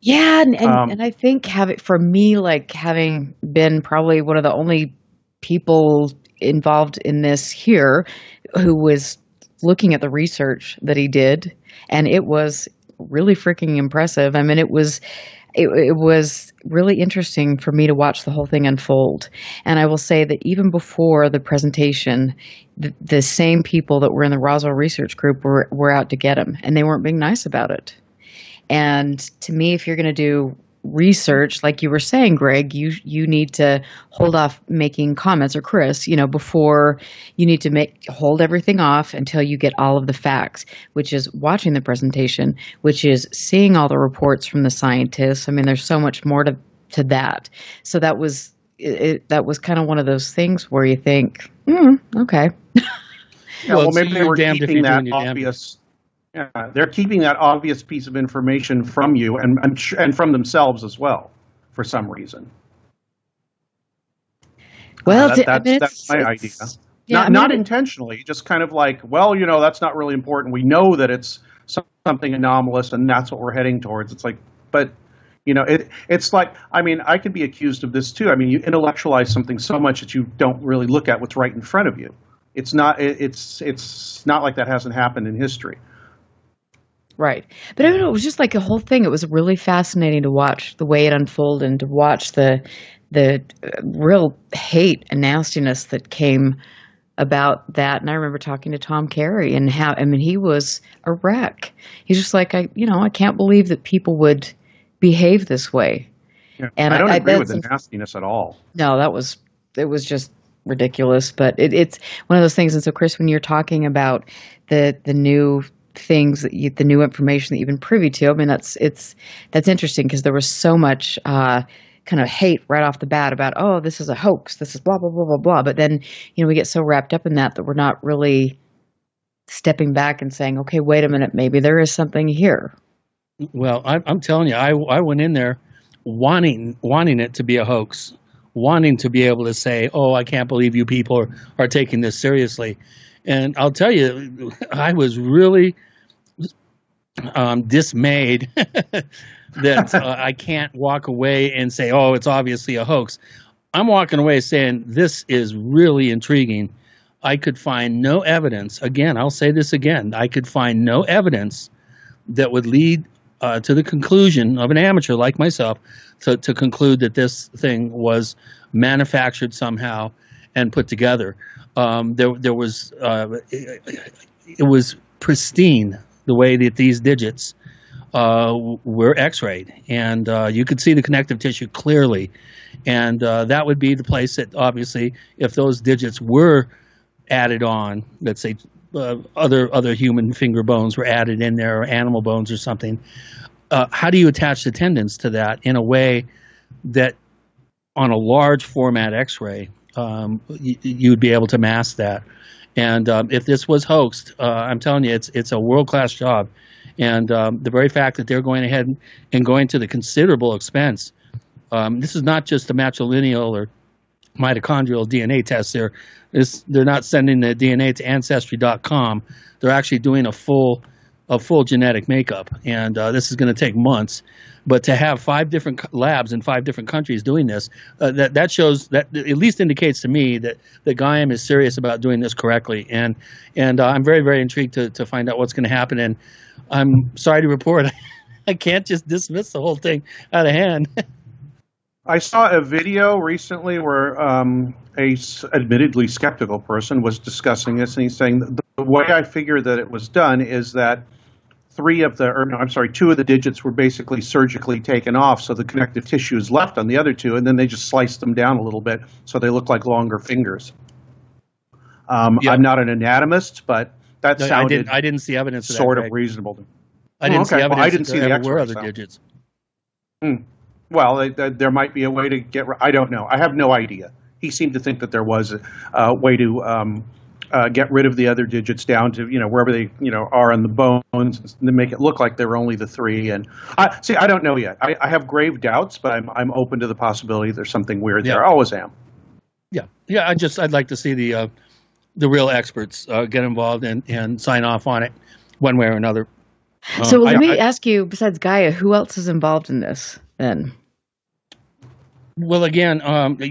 Yeah. And I think for me, like having been probably one of the only people involved in this here who was looking at the research that he did, and it was really freaking impressive. It was really interesting for me to watch the whole thing unfold. And I will say that even before the presentation, the same people that were in the Roswell Research Group were out to get him, and they weren't being nice about it. And to me, if you're going to do research, like you were saying, Greg, you need to hold off making comments, or Chris, before you need to hold everything off until you get all of the facts, which is watching the presentation, which is seeing all the reports from the scientists. There's so much more to that. So that was kind of one of those things where you think, okay.
Yeah, well, maybe they were keeping that obvious. Yeah, they're keeping that obvious piece of information from you and from themselves as well, for some reason.
Well,
that's my idea. Yeah, not intentionally, just kind of like, well, that's not really important. We know that it's something anomalous, and that's what we're heading towards. It's like, but it's like, I could be accused of this too. You intellectualize something so much that you don't really look at what's right in front of you. It's not like that hasn't happened in history.
Right. But it was just like a whole thing. It was really fascinating to watch the way it unfolded and to watch the real hate and nastiness that came about that. And I remember talking to Tom Carey and how, he was a wreck. He's just like, I can't believe that people would behave this way.
Yeah, and I don't agree with the nastiness at all.
No, it was just ridiculous. But it's one of those things. And so, Chris, when you're talking about the new things the new information that you've been privy to, that's interesting, because there was so much kind of hate right off the bat about, oh, this is a hoax, this is blah blah blah blah blah. But then we get so wrapped up in that we're not really stepping back and saying, okay, wait a minute, maybe there is something here?
Well, I'm telling you, I went in there wanting it to be a hoax, wanting to be able to say, oh, I can't believe you people are taking this seriously. And I'll tell you, I was really dismayed that I can't walk away and say, oh, it's obviously a hoax. I'm walking away saying this is really intriguing. I could find no evidence. Again, I'll say this again. I could find no evidence that would lead to the conclusion of an amateur like myself to conclude that this thing was manufactured somehow and put together. There was it was pristine the way that these digits were X-rayed, and you could see the connective tissue clearly, and that would be the place that obviously, if those digits were added on, let's say other human finger bones were added in there, or animal bones or something, how do you attach the tendons to that in a way that on a large format X-ray you'd be able to mask that? And if this was hoaxed, I'm telling you, it's a world-class job. And the very fact that they're going ahead and going to the considerable expense, this is not just a matrilineal or mitochondrial DNA test. They're not sending the DNA to Ancestry.com. They're actually doing a full genetic makeup, and this is going to take months. But to have 5 different labs in 5 different countries doing this, that shows, that at least indicates to me that Gaiam is serious about doing this correctly. And I'm very, very intrigued to find out what's going to happen. And I'm sorry to report, I can't just dismiss the whole thing out of hand.
I saw a video recently where a admittedly skeptical person was discussing this, and he's saying that the way I figure that it was done is that 2 of the digits were basically surgically taken off, so the connective tissue is left on the other 2, and then they just sliced them down a little bit so they look like longer fingers. I'm not an anatomist, but that sounded
I didn't see evidence of that,
sort of reasonable.
I didn't see evidence.
Well, I didn't see the
there were
X-rays,
other digits.
Well, there might be a way to get. I don't know. I have no idea. He seemed to think that there was a way to get rid of the other digits down to wherever they are on the bones, and then make it look like there were only the 3. And I don't know yet. I have grave doubts, but I'm open to the possibility there's something weird there. I always am.
Yeah. I'd like to see the real experts get involved and sign off on it one way or another.
So let me ask you, besides Gaia, who else is involved in this then?
Well, again,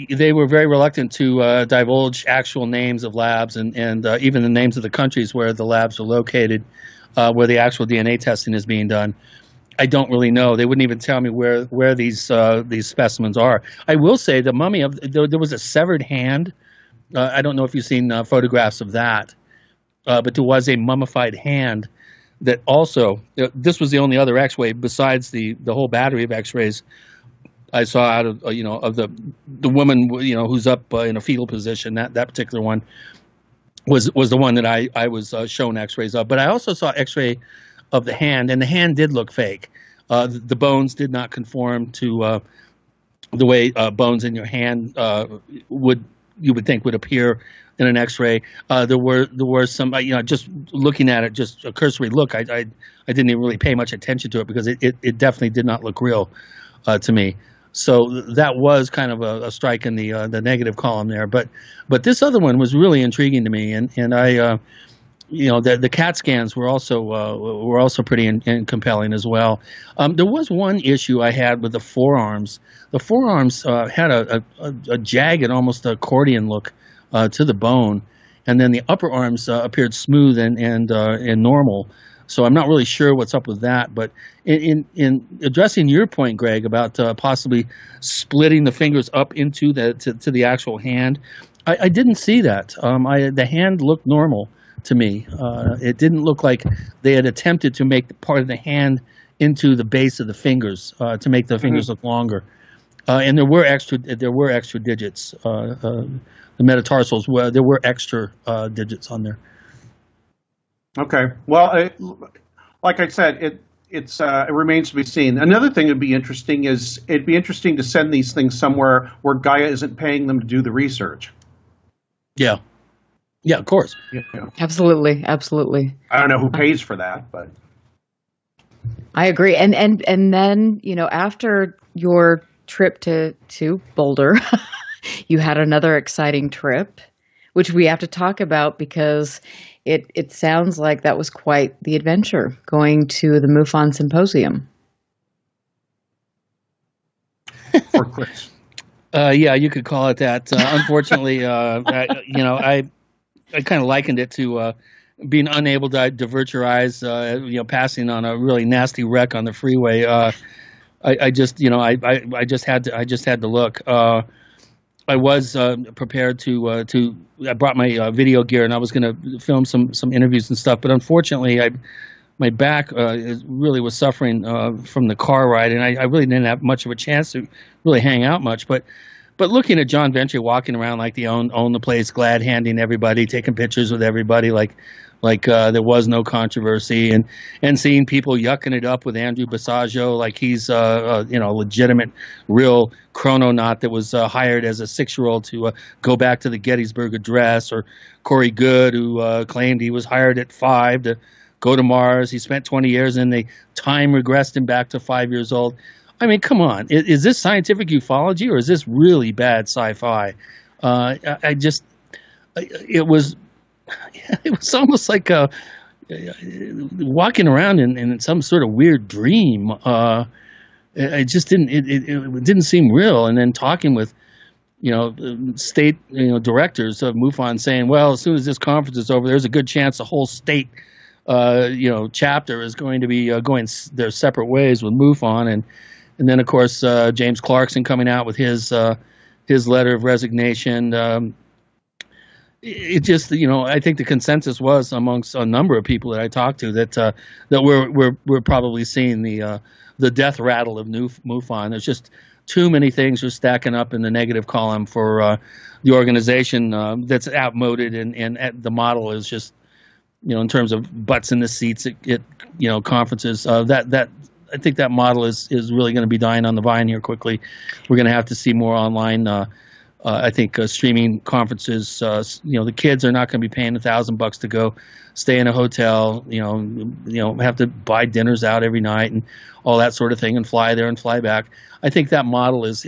they were very reluctant to divulge actual names of labs and even the names of the countries where the labs are located, where the actual DNA testing is being done. I don't really know. They wouldn't even tell me where these specimens are. I will say the mummy there was a severed hand. I don't know if you've seen photographs of that, but there was a mummified hand that also. This was the only other X-ray besides the whole battery of X-rays I saw out of of the woman who's up in a fetal position. That particular one was the one that I was shown X-rays of. But I also saw X-ray of the hand, and the hand did look fake. The bones did not conform to the way bones in your hand you would think would appear in an X-ray. There were some just looking at it, just a cursory look. I didn't even really pay much attention to it because it definitely did not look real to me. So that was kind of a strike in the negative column there. But this other one was really intriguing to me, and I the CAT scans were also pretty compelling as well. There was one issue I had with the forearms. The forearms had a jagged, almost accordion look to the bone, and then the upper arms appeared smooth and normal. So I'm not really sure what's up with that. But in addressing your point, Greg, about possibly splitting the fingers up into to the actual hand, I didn't see that. The hand looked normal to me. It didn't look like they had attempted to make part of the hand into the base of the fingers to make the fingers look longer. And there were extra digits. The metatarsals there were extra digits on there.
Okay. Well, like I said, it remains to be seen. Another thing that'd be interesting is it'd be interesting to send these things somewhere where Gaia isn't paying them to do the research.
Yeah. Yeah, of course.
Yeah.
Absolutely.
I don't know who pays for that, but
I agree. And then, after your trip to Boulder, you had another exciting trip, which we have to talk about because it sounds like that was quite the adventure, going to the MUFON Symposium.
For Chris.
Yeah, you could call it that. Unfortunately, I kind of likened it to being unable to divert your eyes, passing on a really nasty wreck on the freeway. I just had to look. I was prepared to. I brought my video gear and I was going to film some interviews and stuff, but unfortunately, my back really was suffering from the car ride, and I really didn't have much of a chance to really hang out much. But looking at John Venture walking around like they own the place, glad handing everybody, taking pictures with everybody, like there was no controversy, and seeing people yucking it up with Andrew Basaggio like he's a legitimate, real chrononaut that was hired as a 6-year-old to go back to the Gettysburg Address, or Corey Goode, who claimed he was hired at 5 to go to Mars. He spent 20 years and time regressed him back to 5 years old. I mean, come on. Is this scientific ufology or is this really bad sci-fi? It was almost like walking around in some sort of weird dream. It just didn't seem real. And then talking with, state, directors of MUFON saying, well, as soon as this conference is over, there's a good chance the whole state, chapter is going to be going their separate ways with MUFON. And then, of course, James Clarkson coming out with his letter of resignation. It just, I think the consensus was amongst a number of people that I talked to that we're probably seeing the death rattle of MUFON. There's just too many things are stacking up in the negative column for the organization that's outmoded, and the model is just, in terms of butts in the seats at conferences. That I think that model is really going to be dying on the vine here quickly. We're going to have to see more online. I think streaming conferences. The kids are not going to be paying $1,000 to go stay in a hotel. Have to buy dinners out every night and all that sort of thing, and fly there and fly back. I think that model is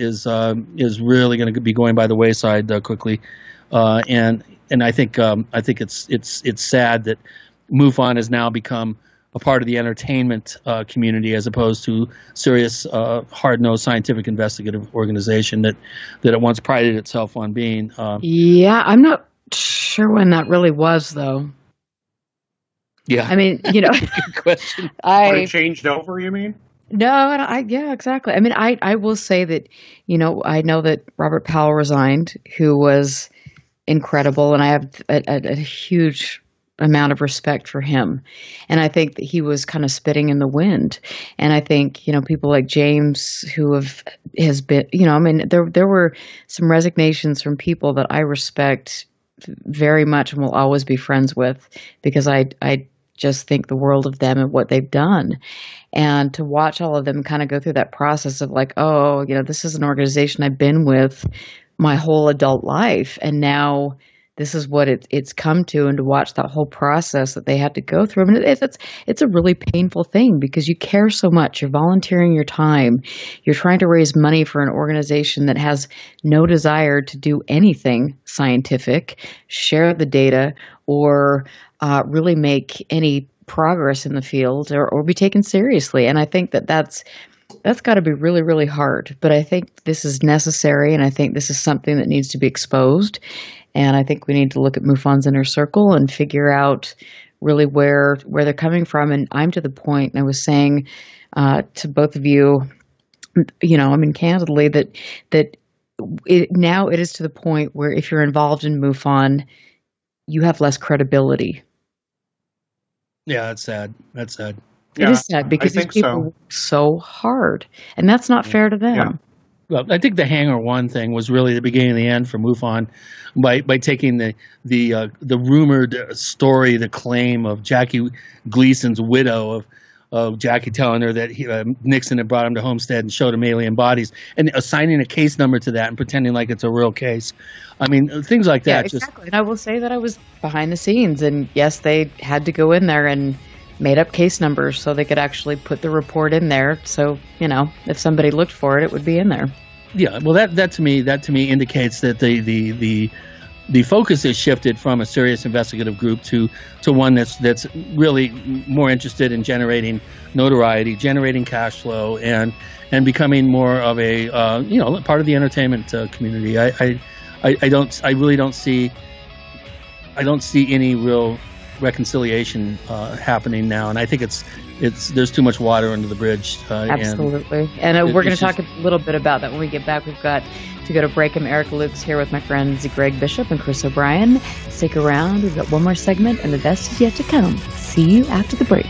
really going to be going by the wayside quickly, and I think it's sad that MUFON has now become a part of the entertainment community as opposed to serious, hard-nosed scientific investigative organization that it once prided itself on being.
Yeah, I'm not sure when that really was, though.
Yeah,
I mean,
good question.
When it changed over, you mean?
No, yeah, exactly. I mean, I will say that, I know that Robert Powell resigned, who was incredible, and I have a huge amount of respect for him. And I think that he was kind of spitting in the wind. And I think, people like James who has been, there were some resignations from people that I respect very much and will always be friends with, because I just think the world of them and what they've done. And to watch all of them kind of go through that process of like, oh, this is an organization I've been with my whole adult life, and now this is what it's come to, and to watch that whole process that they had to go through. I mean, it's a really painful thing because you care so much. You're volunteering your time. You're trying to raise money for an organization that has no desire to do anything scientific, share the data, or really make any progress in the field, or be taken seriously. And I think that's got to be really, really hard. But I think this is necessary, and I think this is something that needs to be exposed. And I think we need to look at MUFON's inner circle and figure out really where they're coming from. And I'm to the point, and I was saying to both of you, candidly, that now it is to the point where if you're involved in MUFON, you have less credibility.
Yeah, that's sad. That's sad.
It is sad because these people work so hard, and that's not fair to them.
Yeah. Well, I think the Hangar One thing was really the beginning of the end for MUFON by taking the rumored story, the claim of Jackie Gleason's widow Jackie telling her that Nixon had brought him to Homestead and showed him alien bodies, and assigning a case number to that and pretending like it's a real case. I mean, things like that.
Yeah, exactly. And I will say that I was behind the scenes, and yes, they had to go in there and made up case numbers so they could actually put the report in there. So, if somebody looked for it, it would be in there.
Yeah, well, that to me indicates that the focus has shifted from a serious investigative group to one that's really more interested in generating notoriety, generating cash flow, and becoming more of a part of the entertainment community. I really don't see any real reconciliation happening now, and I think there's too much water under the bridge.
Absolutely, and we're going to talk a little bit about that when we get back. We've got to go to break. I'm Erica Lukes here with my friends Greg Bishop and Chris O'Brien. Stick around. We've got one more segment, and the best is yet to come. See you after the break.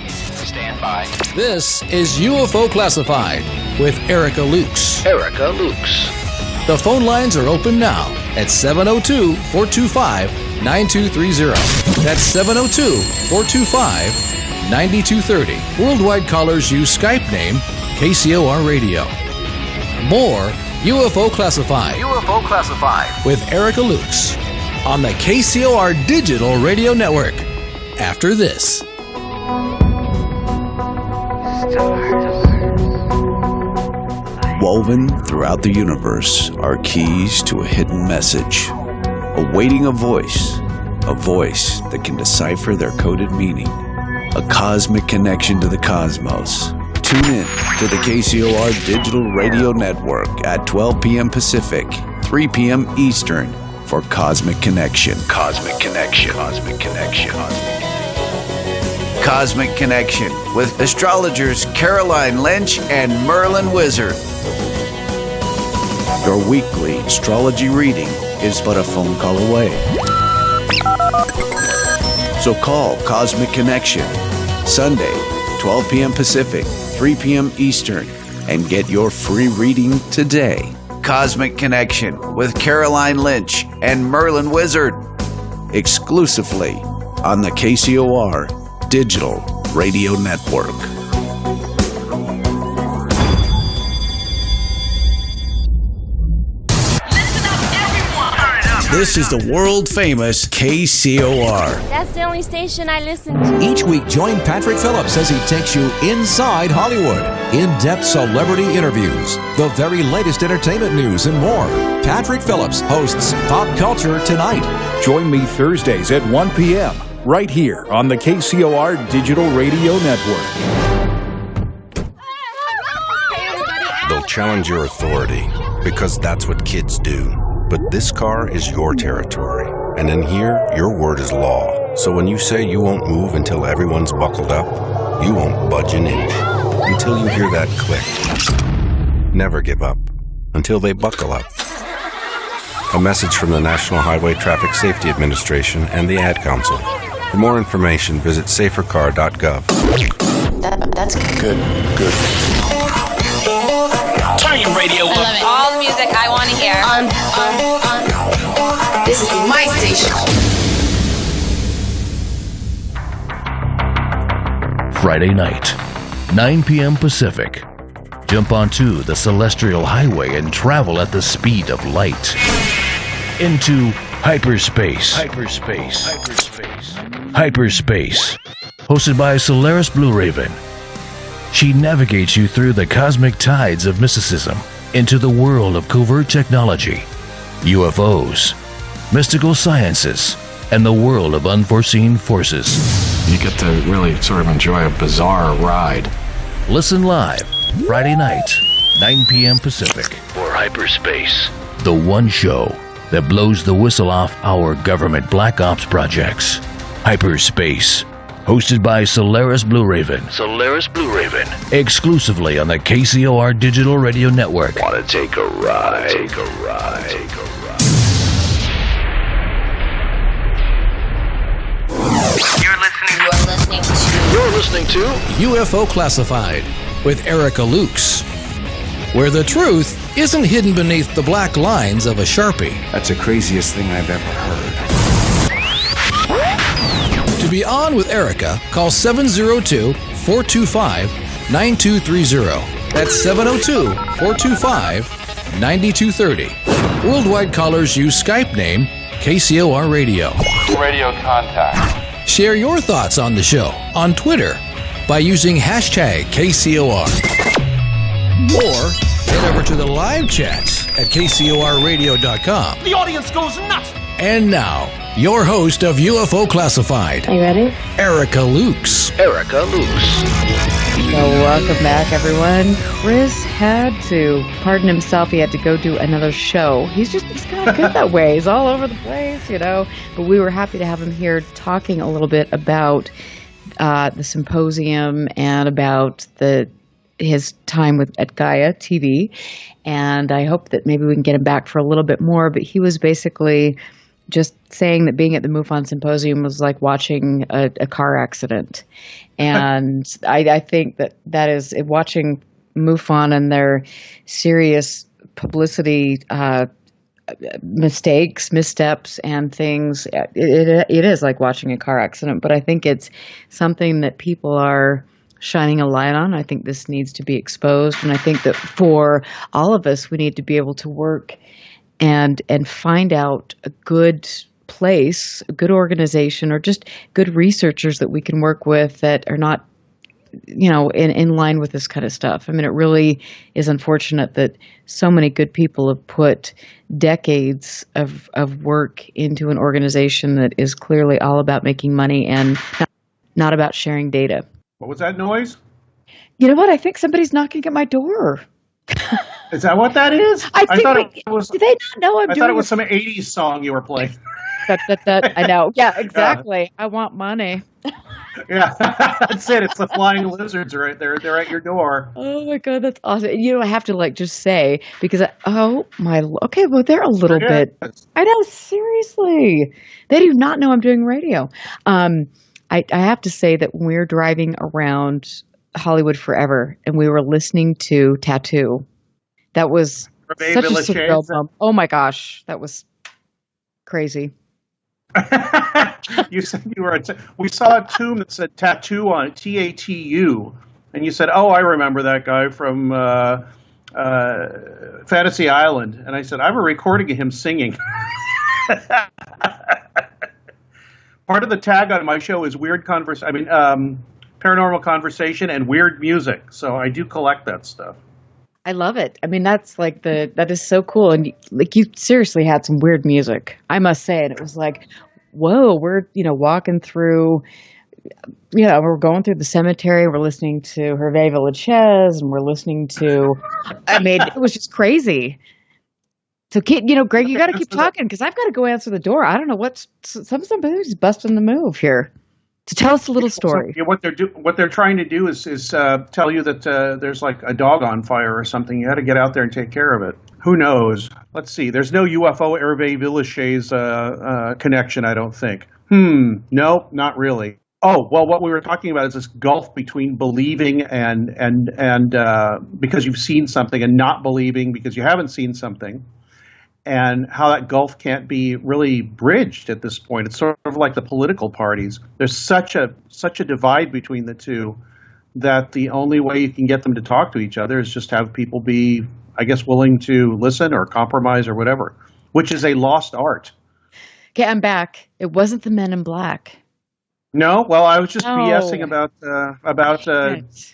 Stand by.
This is UFO Classified with Erica Lukes.
Erica Lukes.
The phone lines are open now at 702-425-9230. That's 702-425-9230. Worldwide callers use Skype name KCOR Radio. More UFO Classified.
UFO Classified.
With Erica Lukes on the KCOR Digital Radio Network. After this.
Woven throughout the universe are keys to a hidden message, awaiting a voice that can decipher their coded meaning, a cosmic connection to the cosmos. Tune in to the KCOR Digital Radio Network at 12 p.m. Pacific, 3 p.m. Eastern for Cosmic Connection. Cosmic Connection. Cosmic Connection. Cosmic Connection with astrologers Caroline Lynch and Merlin Wizard. Your weekly astrology reading is but a phone call away. So call Cosmic Connection, Sunday, 12 p.m. Pacific, 3 p.m. Eastern, and get your free reading today. Cosmic Connection with Caroline Lynch and Merlin Wizard, exclusively on the KCOR Digital Radio Network. This is the world-famous KCOR.
That's the only station I listen to.
Each week, join Patrick Phillips as he takes you inside Hollywood. In-depth celebrity interviews, the very latest entertainment news, and more. Patrick Phillips hosts Pop Culture Tonight.
Join me Thursdays at 1 p.m. right here on the KCOR Digital Radio Network.
They'll challenge your authority because that's what kids do. But this car is your territory, and in here, your word is law. So when you say you won't move until everyone's buckled up, you won't budge an inch until you hear that click. Never give up until they buckle up. A message from the National Highway Traffic Safety Administration and the Ad Council. For more information, visit safercar.gov.
That's
Good.
Turn your radio up. All the music I want to hear. This is my station.
Friday night, 9 p.m. Pacific. Jump onto the Celestial Highway and travel at the speed of light. Into hyperspace. Hyperspace. Hosted by Solaris Blue Raven. She navigates you through the cosmic tides of mysticism into the world of covert technology, UFOs, mystical sciences, and the world of unforeseen forces.
You get to really sort of enjoy a bizarre ride.
Listen live, Friday night, 9 p.m. Pacific.
For Hyperspace.
The one show that blows the whistle off our government black ops projects. Hyperspace. Hosted by Solaris Blue Raven.
Solaris Blue Raven.
Exclusively on the KCOR Digital Radio Network.
Want to take a ride? You're listening to
UFO Classified with Erica Lukes, where the truth isn't hidden beneath the black lines of a Sharpie.
That's the craziest thing I've ever heard.
To To be on with Erica, call 702-425-9230. That's 702-425-9230. Worldwide callers use Skype name KCOR Radio.
Radio contact.
Share your thoughts on the show on Twitter by using hashtag KCOR. Or head over to the live chats at KCORradio.com.
The audience goes nuts.
And now, your host of UFO Classified.
Are you ready?
Erica Lukes.
Erica Lukes.
So welcome back, everyone. Chris had to pardon himself. He had to go do another show. He's kind of good that way. He's all over the place, you know. But we were happy to have him here talking a little bit about the symposium and about his time at Gaia TV. And I hope that maybe we can get him back for a little bit more. But he was basically just saying that being at the MUFON Symposium was like watching a car accident. And I think that is watching MUFON and their serious publicity missteps and things. It is like watching a car accident, but I think it's something that people are shining a light on. I think this needs to be exposed. And I think that for all of us, we need to be able to work and find out a good place, a good organization, or just good researchers that we can work with that are not, you know, in line with this kind of stuff. I mean, it really is unfortunate that so many good people have put decades of work into an organization that is clearly all about making money and not about sharing data.
What was that noise?
You know what? I think somebody's knocking at my door.
Is that what that is?
I thought it was. Do they not know I'm doing?
I thought it was some '80s song you were playing.
I know. Yeah, exactly. I want money.
Yeah, that's it. It's the flying lizards right there. They're at your door.
Oh my God, that's awesome. You know, I have to just say because okay, well they're a little bit. I know, seriously, they do not know I'm doing radio. I have to say that when we were driving around Hollywood Forever and we were listening to Tattoo, that was such a surreal moment. Oh my gosh, that was crazy.
You said you were. We saw a tomb that said Tattoo on it, T-A-T-U, and you said, "Oh, I remember that guy from Fantasy Island." And I said, "I have a recording of him singing." Part of the tag on my show is paranormal conversation and weird music. So I do collect that stuff.
I love it. I mean, that is so cool. And you seriously had some weird music, I must say. And it was like, whoa, we're, walking through, we're going through the cemetery. We're listening to Hervé Villachez and we're listening to, it was just crazy. So, Greg, you got to keep talking because I've got to go answer the door. I don't know somebody's busting the move here to tell us a little story.
So, what they're trying to do is tell you that there's like a dog on fire or something. You got to get out there and take care of it. Who knows? Let's see. There's no UFO Hervé Villachez connection, I don't think. No, not really. Oh, well, what we were talking about is this gulf between believing and because you've seen something and not believing because you haven't seen something. And how that gulf can't be really bridged at this point. It's sort of like the political parties. There's such a divide between the two that the only way you can get them to talk to each other is just have people be, I guess, willing to listen or compromise or whatever, which is a lost art.
Okay, I'm back. It wasn't the Men in Black.
No, well, I was just BSing about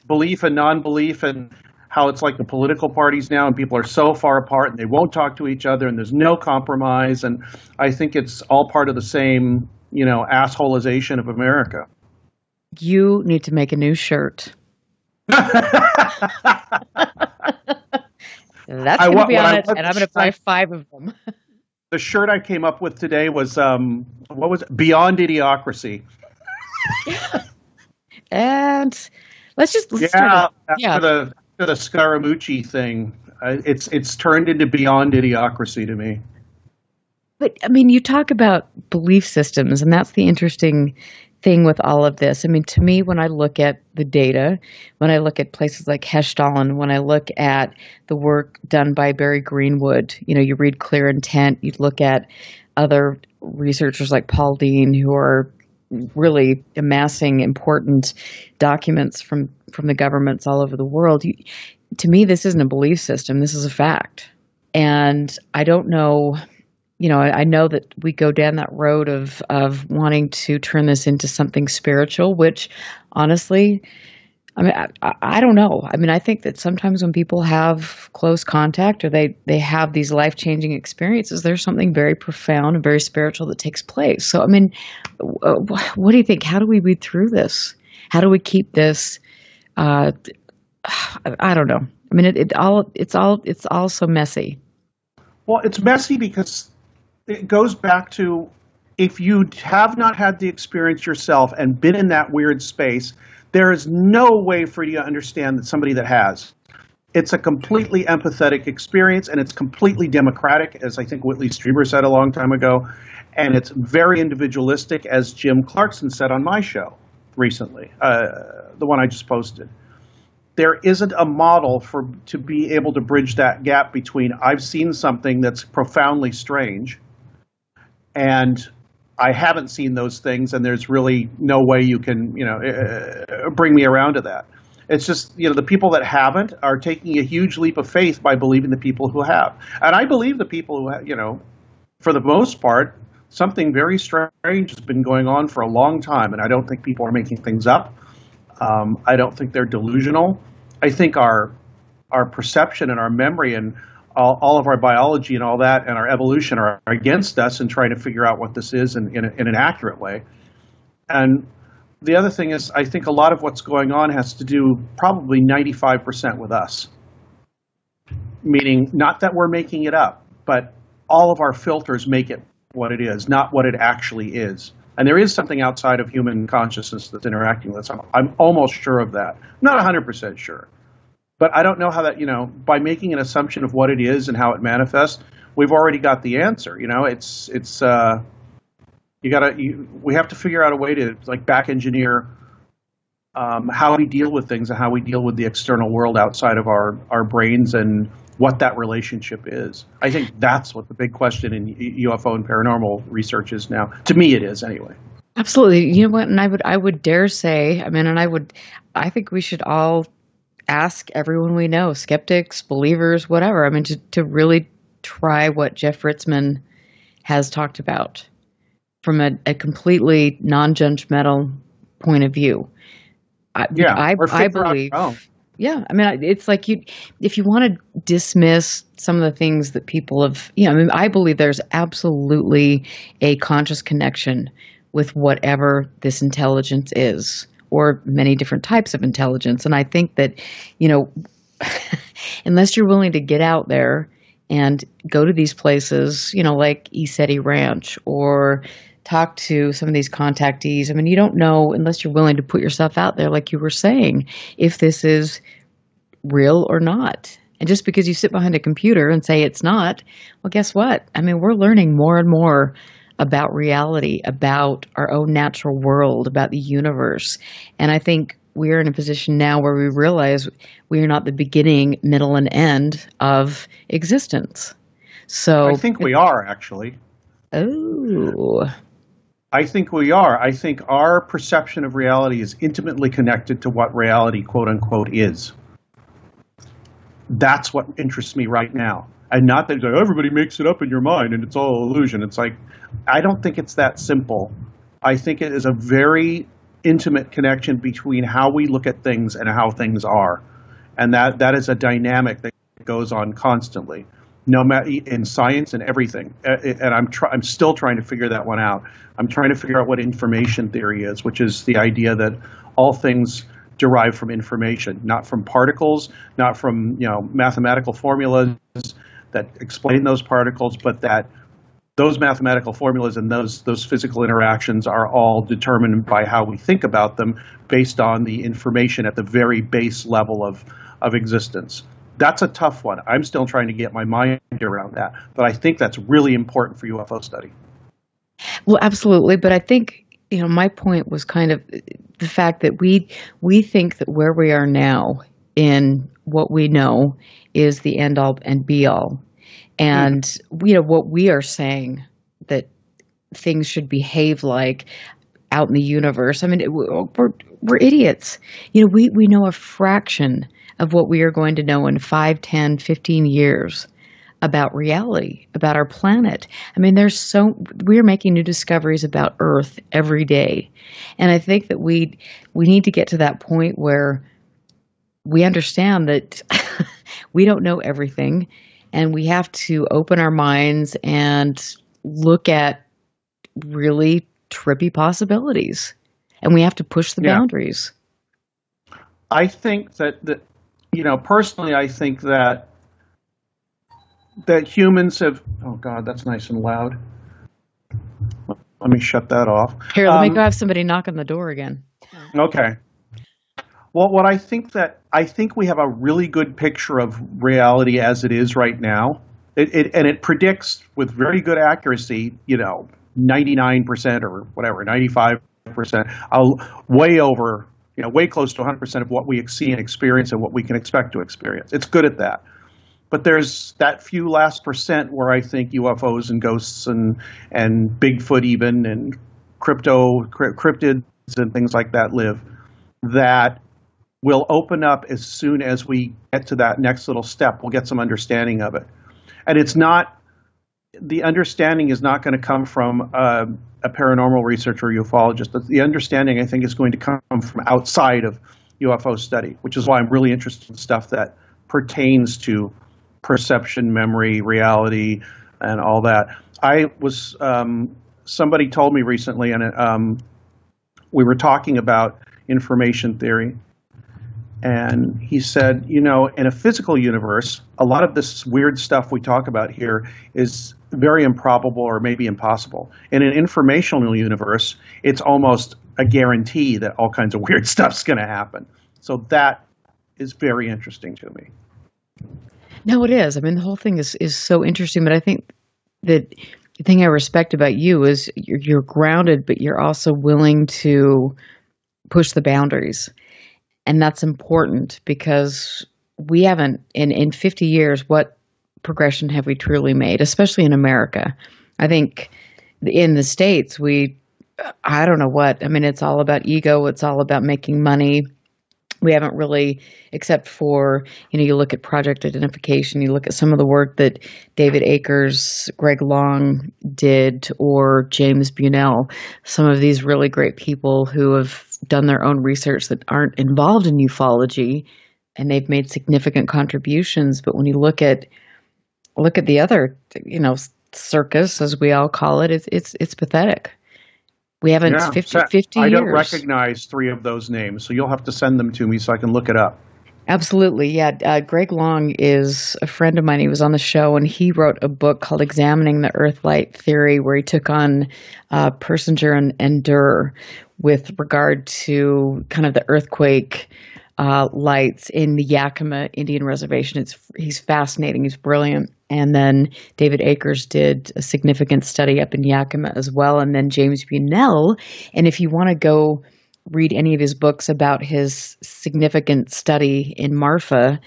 belief and non-belief and how it's like the political parties now and people are so far apart and they won't talk to each other and there's no compromise. And I think it's all part of the same, assholization of America.
You need to make a new shirt. That's going to be on it, and I'm going to buy 5 of them.
The shirt I came up with today was, what was it? Beyond Idiocracy.
And let's start it.
After the Scaramucci thing, it's turned into Beyond Idiocracy to me.
But you talk about belief systems, and that's the interesting thing with all of this. To me, when I look at the data, when I look at places like Hessdalen, when I look at the work done by Barry Greenwood, you read Clear Intent, you look at other researchers like Paul Dean who are really amassing important documents from the governments all over the world. To me, this isn't a belief system. This is a fact. And I don't know, I know that we go down that road of wanting to turn this into something spiritual, which honestly, I mean, I don't know. I mean, I think that sometimes when people have close contact or they have these life-changing experiences, there's something very profound and very spiritual that takes place. So, I mean, what do you think? How do we read through this? How do we keep this? I don't know. I mean, it's all so messy.
Well, it's messy because it goes back to, if you have not had the experience yourself and been in that weird space, there is no way for you to understand that somebody that has. It's a completely empathetic experience, and it's completely democratic, as I think Whitley Strieber said a long time ago, and it's very individualistic, as Jim Clarkson said on my show recently, the one I just posted. There isn't a model to be able to bridge that gap between I've seen something that's profoundly strange and I haven't seen those things, and there's really no way you can, bring me around to that. It's just, the people that haven't are taking a huge leap of faith by believing the people who have. And I believe the people who have, for the most part, something very strange has been going on for a long time, and I don't think people are making things up. I don't think they're delusional. I think our perception and our memory and all of our biology and all that and our evolution are against us in trying to figure out what this is in an accurate way. And the other thing is, I think a lot of what's going on has to do probably 95% with us. Meaning, not that we're making it up, but all of our filters make it what it is, not what it actually is. And there is something outside of human consciousness that's interacting with us. I'm almost sure of that. I'm not 100% sure. But I don't know how that, by making an assumption of what it is and how it manifests, we've already got the answer. We have to figure out a way to back engineer how we deal with things and how we deal with the external world outside of our brains and what that relationship is. I think that's what the big question in UFO and paranormal research is now. To me, it is anyway.
Absolutely. You know what? And I would dare say, I think we should all ask everyone we know, skeptics, believers, whatever. I mean, to really try what Jeff Ritzmann has talked about from a completely non-judgmental point of view. I believe. Yeah, I mean, it's like if you want to dismiss some of the things that people have, I believe there's absolutely a conscious connection with whatever this intelligence is, or many different types of intelligence. And I think that, unless you're willing to get out there and go to these places, like ESETI Ranch, or talk to some of these contactees, I mean, you don't know unless you're willing to put yourself out there, like you were saying, if this is real or not. And just because you sit behind a computer and say it's not, well, guess what? I mean, we're learning more and more about reality, about our own natural world, about the universe. And I think we're in a position now where we realize we are not the beginning, middle, and end of existence. So
I think we are, actually.
Oh.
I think we are. I think our perception of reality is intimately connected to what reality, quote unquote, is. That's what interests me right now. And not that everybody makes it up in your mind and it's all illusion. It's like, I don't think it's that simple. I think it is a very intimate connection between how we look at things and how things are. And that is a dynamic that goes on constantly, no matter in science and everything. And I'm still trying to figure that one out. I'm trying to figure out what information theory is, which is the idea that all things derive from information, not from particles, not from mathematical formulas that explain those particles, but that those mathematical formulas and those physical interactions are all determined by how we think about them based on the information at the very base level of existence. That's a tough one. I'm still trying to get my mind around that, but I think that's really important for UFO study.
Well, absolutely. But I think, my point was kind of the fact that we think that where we are now in what we know is the end all and be all. And, what we are saying that things should behave like, out in the universe. I mean, we're idiots. You know, we know a fraction of what we are going to know in 5, 10, 15 years about reality, about our planet. I mean, we're making new discoveries about Earth every day. And I think that we need to get to that point where we understand that we don't know everything, and we have to open our minds and look at really trippy possibilities. And we have to push the boundaries.
I think that personally, I think that humans have, oh God, that's nice and loud. Let me shut that off.
Here, let me go have somebody knock on the door again.
Okay. Well, what I think we have a really good picture of reality as it is right now. It predicts with very good accuracy, 99% or whatever, 95%, way over, way close to 100% of what we see and experience and what we can expect to experience. It's good at that. But there's that few last percent where I think UFOs and ghosts and Bigfoot even and cryptids and things like that live, that will open up as soon as we get to that next little step. We'll get some understanding of it. And the understanding is not going to come from a paranormal researcher or ufologist. The understanding, I think, is going to come from outside of UFO study, which is why I'm really interested in stuff that pertains to perception, memory, reality, and all that. Somebody told me recently, and we were talking about information theory, and he said, in a physical universe, a lot of this weird stuff we talk about here is very improbable or maybe impossible. In an informational universe, it's almost a guarantee that all kinds of weird stuff's going to happen. So that is very interesting to me.
No, it is. I mean, the whole thing is so interesting, but I think that the thing I respect about you is you're grounded, but you're also willing to push the boundaries. And that's important because we haven't, in 50 years, what progression have we truly made, especially in America? I think in the States, I don't know what. I mean, it's all about ego. It's all about making money. We haven't really, except for, you look at project identification, you look at some of the work that David Akers, Greg Long did, or James Bunnell, some of these really great people who have done their own research that aren't involved in ufology, and they've made significant contributions. But when you look at the other, circus, as we all call it, it's pathetic. We haven't 50 years.
I don't recognize 3 of those names, so you'll have to send them to me so I can look it up.
Absolutely, yeah. Greg Long is a friend of mine. He was on the show, and he wrote a book called Examining the Earth-Light Theory, where he took on Persinger and Durr with regard to kind of the earthquake lights in the Yakima Indian Reservation. He's fascinating. He's brilliant. And then David Akers did a significant study up in Yakima as well. And then James Bunnell. And if you want to go read any of his books about his significant study in Marfa,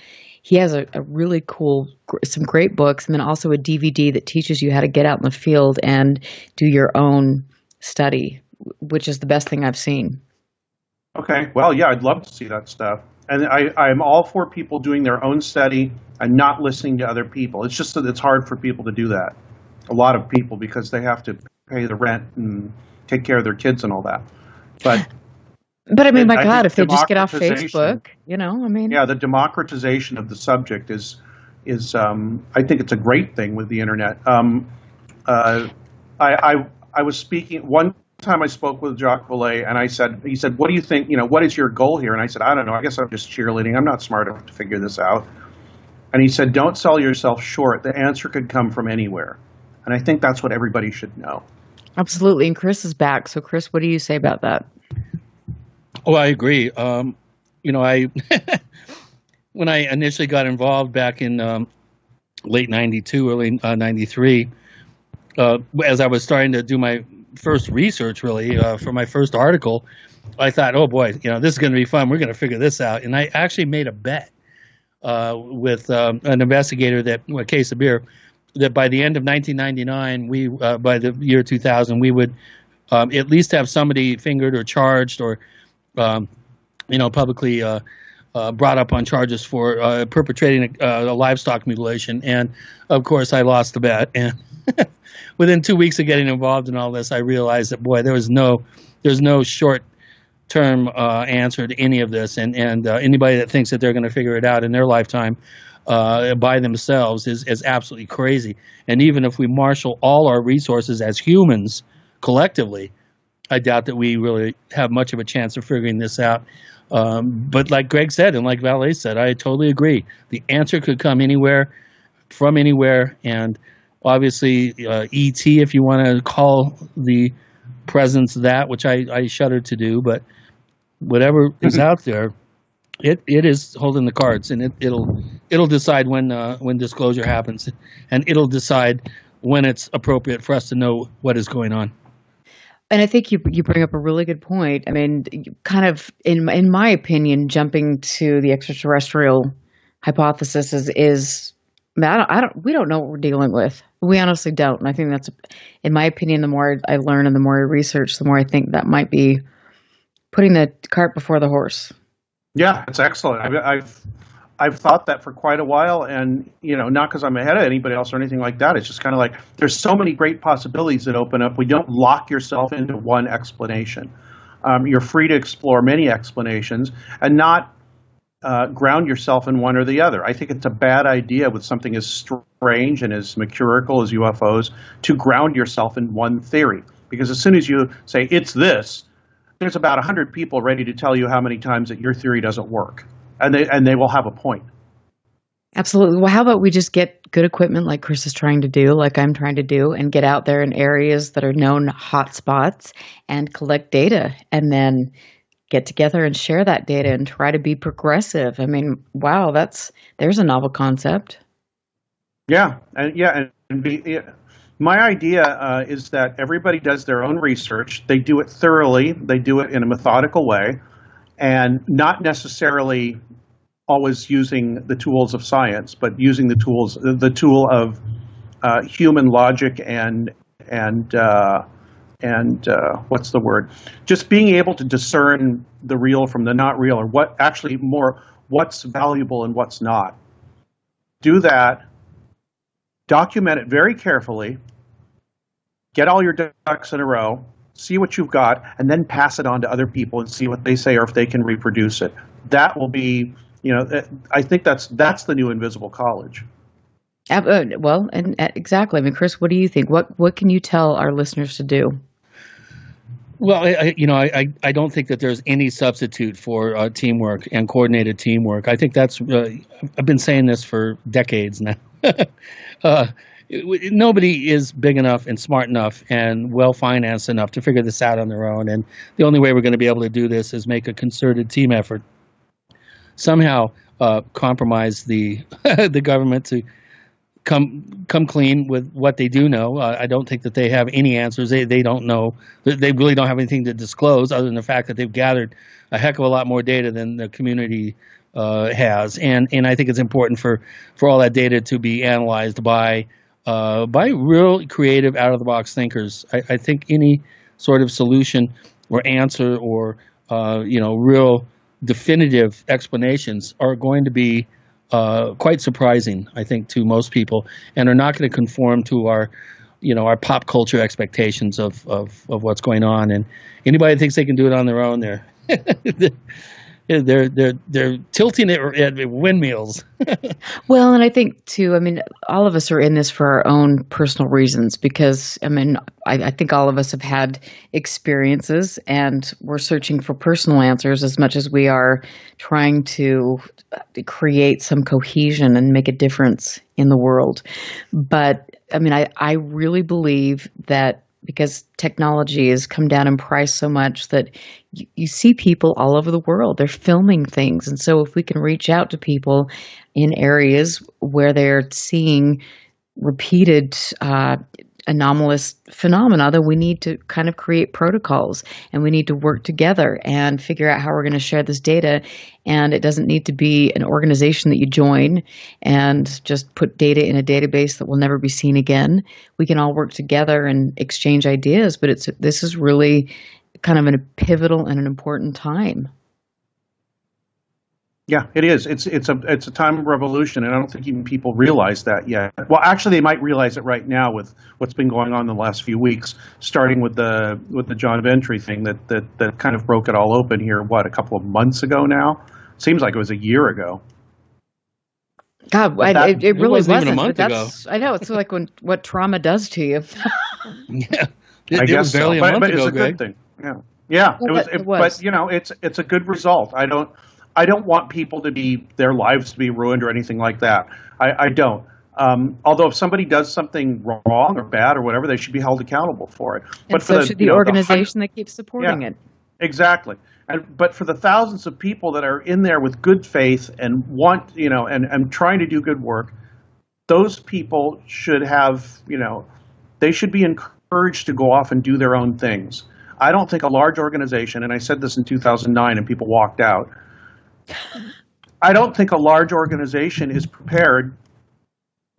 he has a really cool, some great books, and then also a DVD that teaches you how to get out in the field and do your own study, which is the best thing I've seen.
Okay. Well, yeah, I'd love to see that stuff. And I'm all for people doing their own study and not listening to other people. It's just that it's hard for people to do that. A lot of people, because they have to pay the rent and take care of their kids and all that. But
I mean, my God, if they just get off Facebook,
Yeah, the democratization of the subject is I think it's a great thing with the internet. I was speaking one time. I spoke with Jacques Vallée, and he said, "What do you think? What is your goal here?" And I said, "I don't know. I guess I'm just cheerleading. I'm not smart enough to figure this out." And he said, "Don't sell yourself short. The answer could come from anywhere." And I think that's what everybody should know.
Absolutely. And Chris is back. So, Chris, what do you say about that?
Oh, I agree. When I initially got involved back in late 92, early 93, as I was starting to do my first research, really, for my first article, I thought, oh, boy, this is going to be fun. We're going to figure this out. And I actually made a bet with an investigator Case of Beer, that by the end of 1999, by the year 2000, we would at least have somebody fingered or charged or, publicly brought up on charges for perpetrating a livestock mutilation. And of course, I lost the bet. And within 2 weeks of getting involved in all this, I realized that there's no short-term answer to any of this. And anybody that thinks that they're going to figure it out in their lifetime by themselves is absolutely crazy. And even if we marshal all our resources as humans collectively, I doubt that we really have much of a chance of figuring this out. But like Greg said, and like Valet said, I totally agree. The answer could come from anywhere, and obviously ET, if you want to call the presence that, which I shudder to do, but whatever is out there, it is holding the cards, and it'll decide when disclosure happens, and it'll decide when it's appropriate for us to know what is going on.
And I think you bring up a really good point. I mean, kind of in my opinion, jumping to the extraterrestrial hypothesis is we don't know what we're dealing with. We honestly don't. And I think that's, in my opinion, the more I learn and the more I research, the more I think that might be putting the cart before the horse.
Yeah, it's excellent. I've thought that for quite a while, and not because I'm ahead of anybody else or anything like that. It's just kind of like there's so many great possibilities that open up. We don't lock yourself into one explanation. You're free to explore many explanations and not ground yourself in one or the other. I think it's a bad idea with something as strange and as mercurial as UFOs to ground yourself in one theory, because as soon as you say it's this, there's about 100 people ready to tell you how many times that your theory doesn't work. And they will have a point.
Absolutely. Well, how about we just get good equipment like Chris is trying to do, like I'm trying to do, and get out there in areas that are known hot spots and collect data, and then get together and share that data and try to be progressive. I mean, wow, there's a novel concept.
Yeah. My idea is that everybody does their own research. They do it thoroughly. They do it in a methodical way, and not necessarily always using the tools of science, but using the tool of human logic and what's the word? Just being able to discern the real from the not real, or what's valuable and what's not. Do that. Document it very carefully. Get all your ducks in a row. See what you've got, and then pass it on to other people and see what they say or if they can reproduce it. That will be, I think that's the new invisible college.
Well, and exactly. I mean, Chris, what do you think? What can you tell our listeners to do?
Well, I don't think that there's any substitute for teamwork and coordinated teamwork. I think that's I've been saying this for decades now. Nobody is big enough and smart enough and well-financed enough to figure this out on their own. And the only way we're going to be able to do this is make a concerted team effort. Somehow compromise the government to come clean with what they do know. I don't think that they have any answers. They don't know. They really don't have anything to disclose other than the fact that they've gathered a heck of a lot more data than the community has. And I think it's important for all that data to be analyzed by real creative, out-of-the-box thinkers. I think any sort of solution or answer or real definitive explanations are going to be quite surprising, I think, to most people, and are not going to conform to our pop culture expectations of what's going on. And anybody that thinks they can do it on their own, they're tilting it at windmills.
Well, and I think too, I mean, all of us are in this for our own personal reasons, because I mean, I think all of us have had experiences, and we're searching for personal answers as much as we are trying to create some cohesion and make a difference in the world. But I mean, I really believe that because technology has come down in price so much that you see people all over the world. They're filming things. And so if we can reach out to people in areas where they're seeing repeated anomalous phenomena, then we need to kind of create protocols, and we need to work together and figure out how we're going to share this data. And it doesn't need to be an organization that you join and just put data in a database that will never be seen again. We can all work together and exchange ideas, but this is really kind of a pivotal and an important time.
Yeah, it is. It's a time of revolution, and I don't think even people realize that yet. Well, actually, they might realize it right now with what's been going on in the last few weeks, starting with the John Ventry thing that kind of broke it all open here. What, a couple of months ago now? Seems like it was a year ago.
God, it really wasn't
even a month ago.
I know, it's like what trauma does to you.
Yeah,
I guess
was barely
so.
a month
but
ago,
it's a
Greg.
good thing. Yeah,
Well,
it was. But you know, it's a good result. I don't want people to be their lives to be ruined or anything like that. I don't. Although if somebody does something wrong or bad or whatever, they should be held accountable for it.
And so should the organization that keeps supporting it.
Exactly. But for the thousands of people that are in there with good faith and want, and trying to do good work, those people should have, they should be encouraged to go off and do their own things. I don't think a large organization, and I said this in 2009 and people walked out, I don't think a large organization is prepared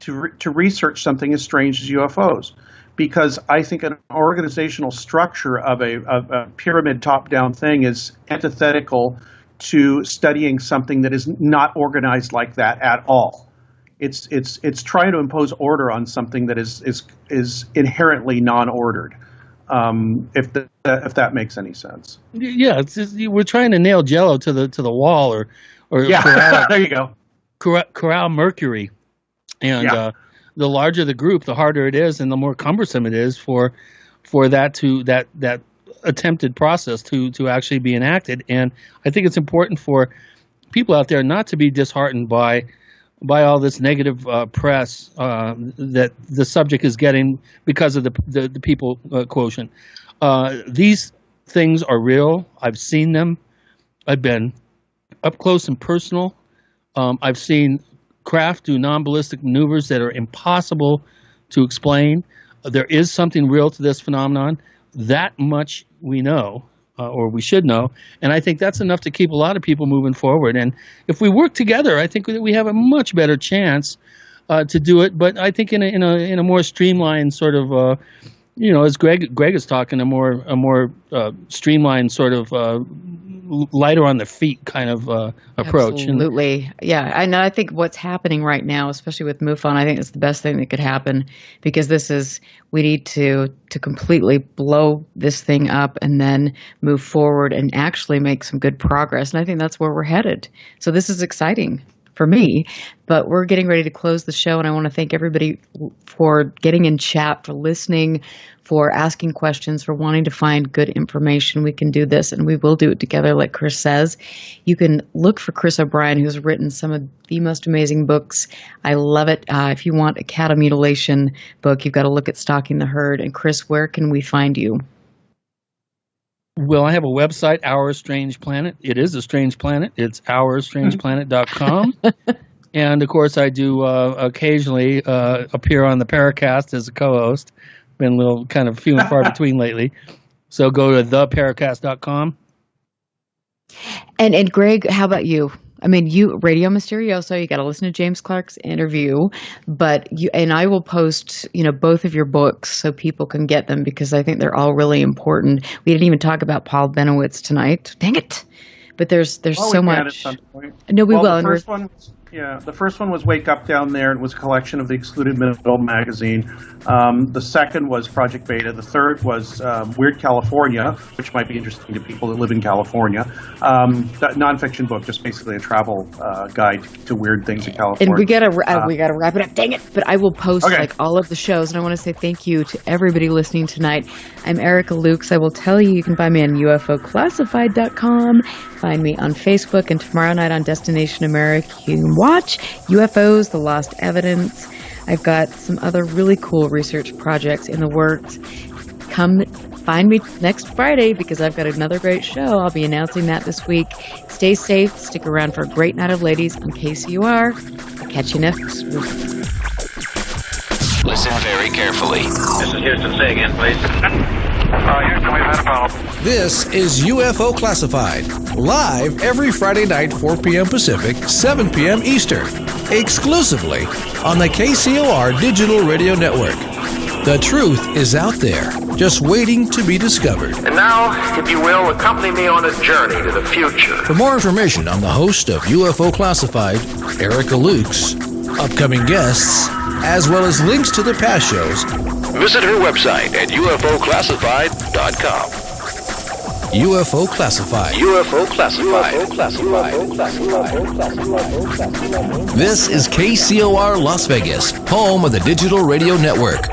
to research something as strange as UFOs, because I think an organizational structure of a pyramid top-down thing is antithetical to studying something that is not organized like that at all. It's trying to impose order on something that is inherently non-ordered. If that makes any sense.
Yeah, it's just, we're trying to nail Jello to the wall, or corral,
there you go.
Corral mercury, and the larger the group, the harder it is, and the more cumbersome it is for that attempted process to actually be enacted. And I think it's important for people out there not to be disheartened by all this negative press that the subject is getting because of the people quotient. These things are real. I've seen them. I've been up close and personal. I've seen craft do non-ballistic maneuvers that are impossible to explain. There is something real to this phenomenon. That much we know, or we should know, and I think that's enough to keep a lot of people moving forward. And if we work together, I think that we have a much better chance to do it. But I think in a more streamlined sort of, as Greg is talking, a more streamlined sort of lighter on the feet kind of approach.
Absolutely. Yeah. And I think what's happening right now, especially with MUFON, I think it's the best thing that could happen, because we need to completely blow this thing up and then move forward and actually make some good progress. And I think that's where we're headed. So this is exciting for me, but we're getting ready to close the show, and I want to thank everybody for getting in chat, for listening, for asking questions, for wanting to find good information. We can do this, and we will do it together, like Chris says. You can look for Chris O'Brien, who's written some of the most amazing books. I love it. If you want a cattle mutilation book, you've got to look at Stalking the Herd. And Chris, where can we find you?
Well, I have a website, Our Strange Planet. It is a strange planet. It's OurStrangePlanet.com. And, of course, I do occasionally appear on the Paracast as a co-host. Been a little kind of few and far between lately. So go to theparacast.com.
And Greg, how about you? I mean, you Radio Mysterioso, you got to listen to James Clark's interview, but I will post, both of your books so people can get them, because I think they're all really important. We didn't even talk about Paul Benowitz tonight. Dang it. But there's so much.
At some point.
No, we will.
The first one was Wake Up Down There. It was a collection of the Excluded Middle magazine. The second was Project Beta. The third was Weird California, which might be interesting to people that live in California. That nonfiction book, just basically a travel guide to weird things in California.
And we gotta wrap it up. Dang it! But I will post all of the shows, and I want to say thank you to everybody listening tonight. I'm Erica Lukes. I will tell you can find me on UFOclassified.com. Find me on Facebook, and tomorrow night on Destination America, you can watch UFOs, The Lost Evidence. I've got some other really cool research projects in the works. Come find me next Friday, because I've got another great show. I'll be announcing that this week. Stay safe. Stick around for a great night of ladies on KCOR. I'll catch you next week.
Listen very carefully.
This is Houston. Say again, please. Houston, we've had a problem.
This is UFO Classified, live every Friday night, 4 p.m. Pacific, 7 p.m. Eastern, exclusively on the KCOR Digital Radio Network. The truth is out there, just waiting to be discovered.
And now, if you will, accompany me on a journey to the future.
For more information on the host of UFO Classified, Erica Lukes, upcoming guests, as well as links to the past shows,
visit her website at UFOclassified.com.
UFO Classified.
UFO Classified.
This is KCOR Las Vegas, home of the Digital Radio Network.